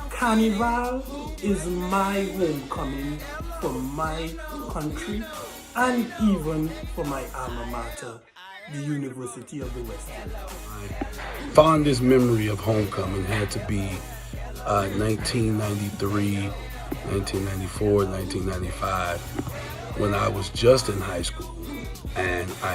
Carnival is my homecoming for my country and even for my alma mater, the University of the West. My fondest memory of homecoming had to be 1993, 1994, 1995, when I was just in high school, and I